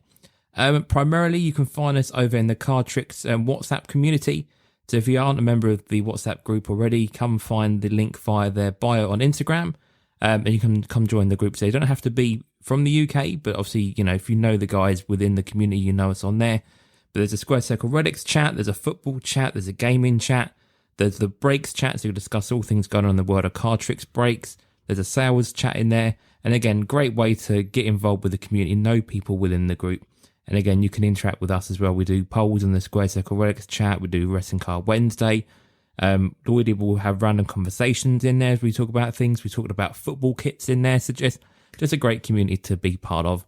Primarily, you can find us over in the Card Tricks WhatsApp community. So if you aren't a member of the WhatsApp group already, come find the link via their bio on Instagram. And you can come join the group. So you don't have to be from the UK, but obviously, you know, if you know the guys within the community, you know us on there. But there's a Square Circle Relics chat, there's a football chat, there's a gaming chat, there's the breaks chat, so you discuss all things going on in the world of card tricks breaks. There's a sales chat in there. And again, great way to get involved with the community, know people within the group. And again, you can interact with us as well. We do polls in the Square Circle Relics chat. We do Wrestling Card Wednesday. Lloydy will have random conversations in there as we talk about things. We talked about football kits in there. So just a great community to be part of.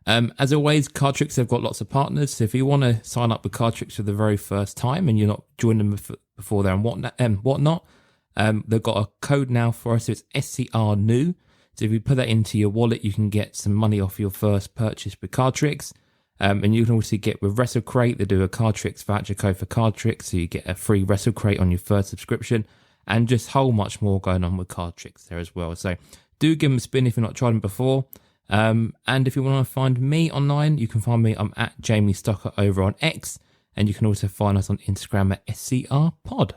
As always, Card Tricks have got lots of partners. So if you want to sign up with Card Tricks for the very first time and you're not joining them before there and whatnot, they've got a code now for us. So it's SCR new. So if you put that into your wallet, you can get some money off your first purchase with Card Tricks. And you can also get with WrestleCrate, they do a Card Tricks voucher code for Card Tricks, so you get a free WrestleCrate on your first subscription, and just whole much more going on with Card Tricks there as well. So do give them a spin if you've not tried them before. And if you want to find me online, you can find me. I'm at Jamie Stocker over on X, and you can also find us on Instagram at SCRPod.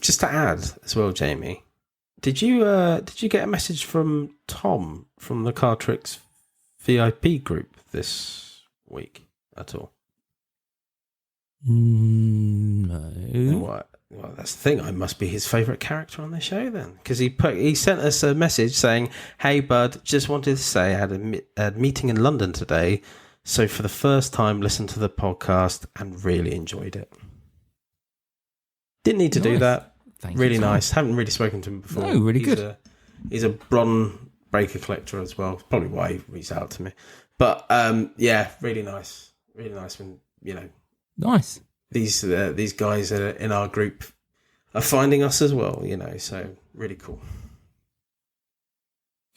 Just to add as well, Jamie, did you get a message from Tom from the Card Tricks VIP group this week at all? No. What? Well, that's the thing. I must be his favourite character on the show then, because he sent us a message saying, "Hey, bud, just wanted to say I had a meeting in London today, so for the first time listened to the podcast and really enjoyed it." Didn't need to do that. Thank really you, nice. Haven't really spoken to him before. No, really good. He's a Bron Breaker collector as well. Probably why he reached out to me. But yeah, really nice. Really nice when Nice. these guys in our group are finding us as well, so really cool.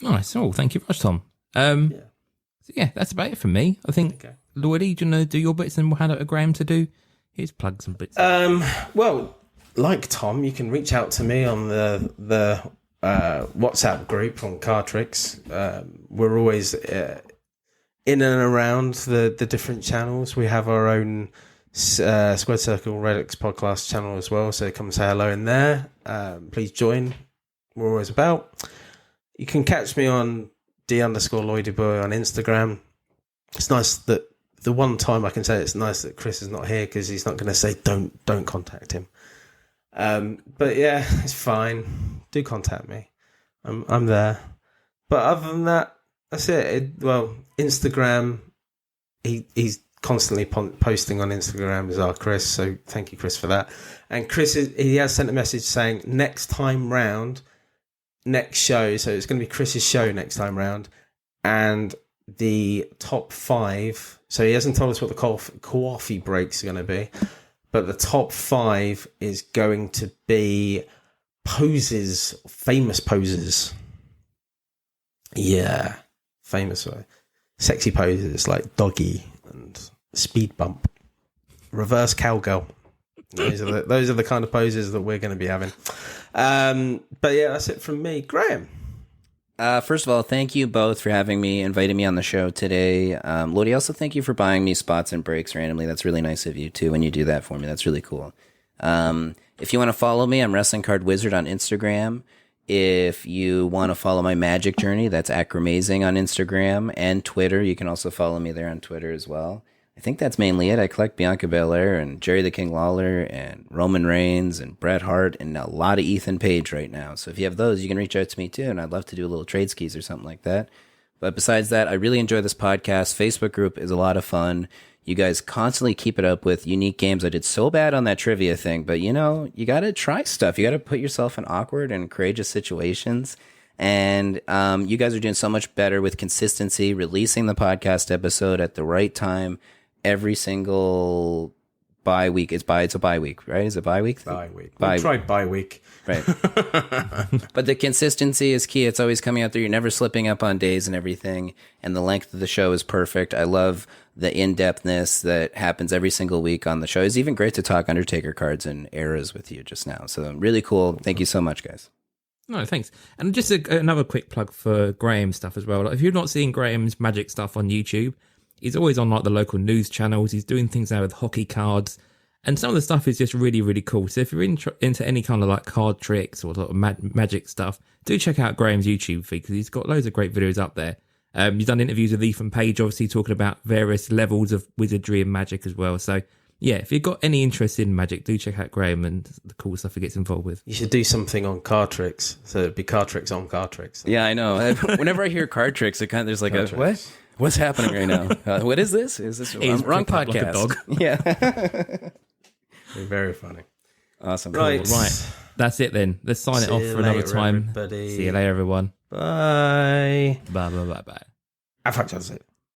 Nice. Oh, thank you very much, Tom. So yeah, that's about it from me. I think, Okay. Lloydy, do you want to do your bits and we'll hand out to Graeme to do his plugs and bits? Well, like Tom, you can reach out to me on the WhatsApp group on Card Tricks. We're always in and around the different channels. We have our own Squared Circle Relics podcast channel as well, so come say hello in there. Please join. We're always about. You can catch me on D_LloydyBoy on Instagram. It's nice that the one time I can say it's nice that Chris is not here, because he's not going to say don't contact him. But yeah, it's fine. Do contact me. I'm there. But other than that, that's it. Instagram. He's constantly posting on Instagram as our Chris, so thank you, Chris, for that. And Chris he has sent a message saying next time round, next show, so it's going to be Chris's show next time round, and the top 5. So he hasn't told us what the coffee breaks are going to be, but the top 5 is going to be famous poses. Yeah, famous, sexy poses like doggy and speed bump, reverse cowgirl. Those are the kind of poses that we're going to be having. But yeah, that's it from me. Graeme. First of all, thank you both for inviting me on the show today. Lloydy, also thank you for buying me spots and breaks randomly. That's really nice of you too when you do that for me. That's really cool. If you want to follow me, I'm Wrestling Card Wizard on Instagram. If you want to follow my Magic journey, that's Acramazing on Instagram and Twitter. You can also follow me there on Twitter as well. I think that's mainly it. I collect Bianca Belair and Jerry the King Lawler and Roman Reigns and Bret Hart and a lot of Ethan Page right now. So if you have those, you can reach out to me too, and I'd love to do a little trade skis or something like that. But besides that, I really enjoy this podcast. Facebook group is a lot of fun. You guys constantly keep it up with unique games. I did so bad on that trivia thing, but you got to try stuff. You got to put yourself in awkward and courageous situations. And you guys are doing so much better with consistency, releasing the podcast episode at the right time every single bye week. It's a bye week, right? Is it bye week? Bye week. We tried bye week. Right. But the consistency is key. It's always coming out there. You're never slipping up on days and everything. And the length of the show is perfect. I love the in-depthness that happens every single week on the show. It's even great to talk Undertaker cards and eras with you just now. So really cool. Thank you so much, guys. No, thanks. And just another quick plug for Graeme stuff as well. Like, if you're not seeing Graeme's Magic stuff on YouTube, he's always on like the local news channels. He's doing things now with hockey cards. And some of the stuff is just really, really cool. So if you're into any kind of like card tricks or sort of magic stuff, do check out Graeme's YouTube feed, because he's got loads of great videos up there. You've done interviews with Ethan Page, obviously talking about various levels of wizardry and magic as well. So yeah, if you've got any interest in magic, do check out Graeme and the cool stuff he gets involved with. You should do something on card tricks. So it'd be card tricks on card tricks. Yeah, I know. Whenever I hear card tricks, it kind of, there's like what? What's happening right now? What is this? Is this wrong podcast? Like a dog. Yeah. Very funny. Awesome. Right. Cool. Right. That's it then. Let's sign it off for another time. Everybody. See you later, everyone. Bye. Bye, bye, bye, bye. I fucked it.